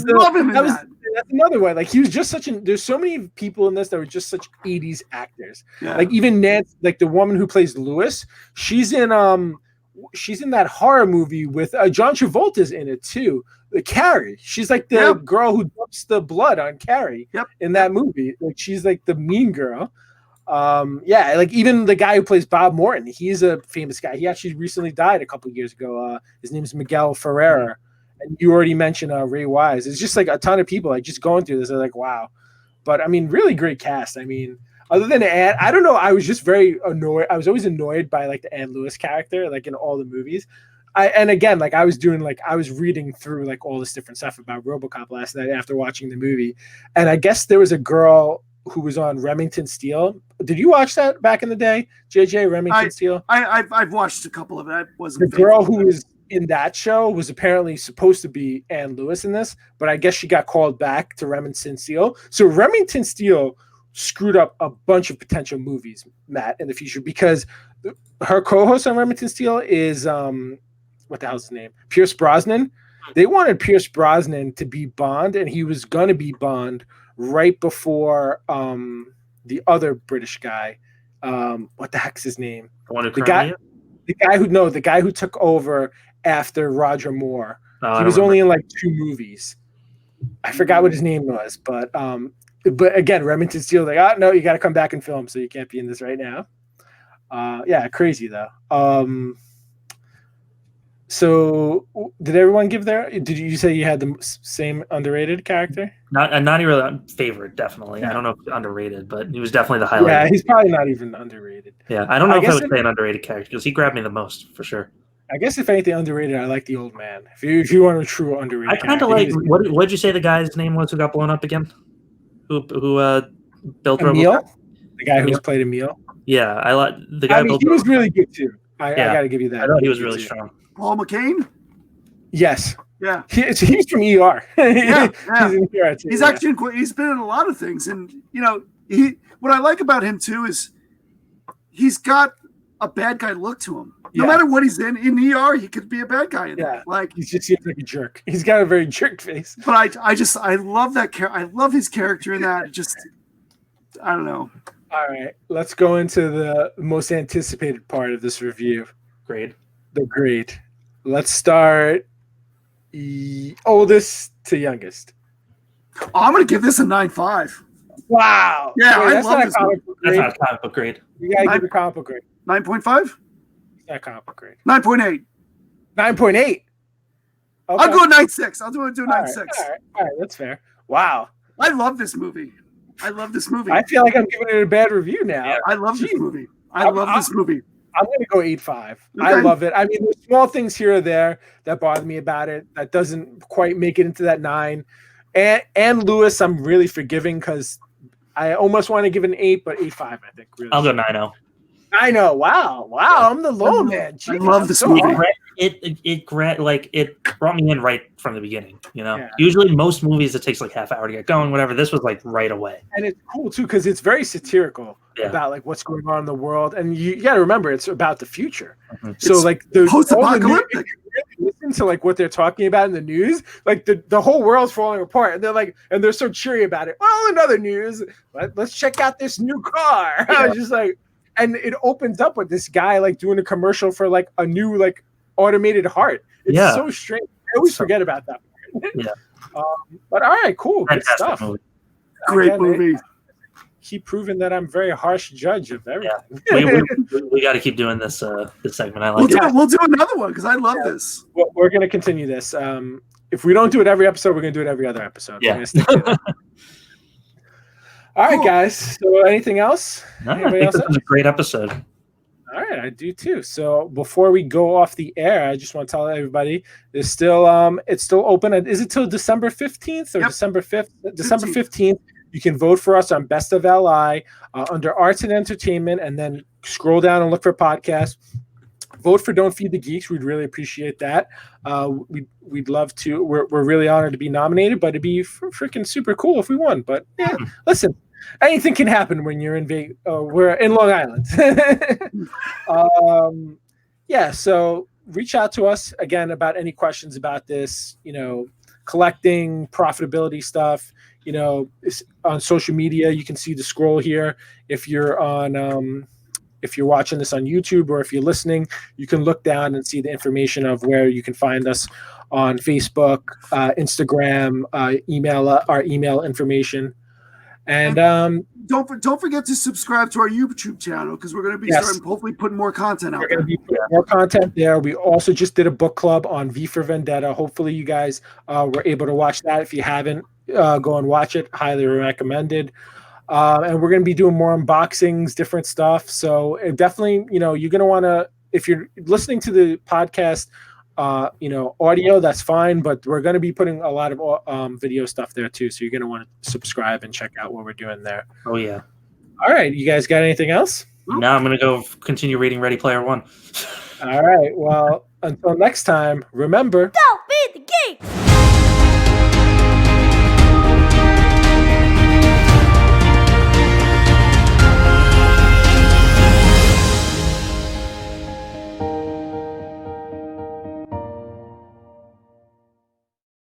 love him in that. That's another way. Like he was just there's so many people in this that were just such 80s actors. Yeah. Like even Nancy, like the woman who plays Lewis, she's in that horror movie with John Travolta's in it too. Carrie. She's like the girl who dumps the blood on Carrie in that movie. Like she's like the mean girl. Like even the guy who plays Bob Morton, he's a famous guy. He actually recently died a couple of years ago. His name's Miguel Ferreira, and you already mentioned Ray Wise. It's just like a ton of people like just going through this. They're like, wow. But I mean, really great cast. I mean, other than Anne, I don't know. I was just very annoyed. I was always annoyed by like the Ann Lewis character, like in all the movies. I was reading through like all this different stuff about RoboCop last night after watching the movie, and I guess there was a girl who was on Remington Steele. Did you watch that back in the day, JJ? Remington Steele. I've watched a couple of that. The girl who was in that show was apparently supposed to be Ann Lewis in this, but I guess she got called back to Remington Steele. So Remington Steele screwed up a bunch of potential movies, Matt, in the future, because her co-host on Remington Steele is what the hell's his name? Pierce Brosnan. They wanted Pierce Brosnan to be Bond, and he was gonna be Bond right before the other British guy. What the heck's his name? The guy who took over after Roger Moore. He was only in like 2 movies. I forgot what his name was, but again, Remington Steele, like, no, you got to come back and film, so you can't be in this right now. Yeah, crazy though. So did everyone give their? Did you say you had the same underrated character? Not really favorite, definitely. Yeah. I don't know if underrated, but he was definitely the highlight. Yeah, he's probably not even underrated. Yeah, I don't know if I would say an underrated character because he grabbed me the most for sure. I guess if anything underrated, I like the old man. If you want a true underrated, I kind of like. What did you say the guy's name was who got blown up again? Who built Robocop? The guy who's played Emil. Yeah, I like the guy. He was really good too. I got to give you that. I thought he was really strong. Paul McCain? Yes. Yeah. He's from ER. Yeah. He's in ER too, he's been in a lot of things. And, what I like about him too is he's got a bad guy look to him. No matter what he's in ER, he could be a bad guy in that. Like, he just seems like a jerk. He's got a very jerk face. But I love that character. I love his character in that. Just, I don't know. All right. Let's go into the most anticipated part of this review. Grade. The grade. Let's start oldest to youngest. Oh, I'm going to give this a 9.5. Wow. Yeah, I love this movie. That's not a comic book grade. You got to give a comic book grade. 9.5? It's not a comic book grade. 9.8. 9.8. Okay. I'll go 9.6. I'll do 9.6. All right, that's fair. Wow. I love this movie. I feel like I'm giving it a bad review now. Yeah, I love this movie. I love this movie. I'm going to go 8.5. Okay. I love it. I mean, there's small things here or there that bother me about it that doesn't quite make it into that 9. And Lewis, I'm really forgiving because I almost want to give it an 8, but 8.5, I think. Really. I'll go 9.0. I know. Wow. I'm the low man. I love this movie. It brought me in right from the beginning. Usually most movies it takes like half hour to get going. Whatever. This was like right away. And it's cool too because it's very satirical about like what's going on in the world, and you got to remember it's about the future. Mm-hmm. So it's like the post-apocalyptic. Listen to like what they're talking about in the news, like the whole world's falling apart, and they're like, and they're so cheery about it. Well, in other news, let's check out this new car. I was just like. And it opens up with this guy like doing a commercial for like a new like automated heart. It's so strange. I always forget about that. Yeah. But all right, cool. Good stuff. Movie. Great movie. Keep proving that I'm a very harsh judge of everything. Yeah. We got to keep doing this segment. I like it. We'll do another one because I love this. Well, we're going to continue this. If we don't do it every episode, we're going to do it every other episode. Yeah. All right, guys. So anything else? No, I think this was a great episode. All right, I do too. So before we go off the air, I just want to tell everybody there's still it's still open. Is it till December 15th or December 5th? December 15th. You can vote for us on Best of LI under Arts and Entertainment, and then scroll down and look for podcasts. Vote for Don't Feed the Geeks. We'd really appreciate that. We'd love to. We're really honored to be nominated, but it'd be freaking super cool if we won. But yeah, listen, anything can happen when you're in Vegas. We're in Long Island. So reach out to us again about any questions about this. Collecting, profitability stuff. On social media, you can see the scroll here. If you're on. If you're watching this on YouTube or if you're listening, you can look down and see the information of where you can find us on Facebook, Instagram, our email information. And don't forget to subscribe to our YouTube channel because we're going to be starting hopefully putting more content out there. We're going to be putting more content there. We also just did a book club on V for Vendetta. Hopefully you guys were able to watch that. If you haven't, go and watch it. Highly recommended. And we're going to be doing more unboxings, different stuff. So definitely, you're going to want to, if you're listening to the podcast audio, that's fine, but we're going to be putting a lot of video stuff there too. So you're going to want to subscribe and check out what we're doing there. Oh yeah. All right, you guys got anything else? Now I'm going to go continue reading Ready Player One. All right. Well, until next time, remember.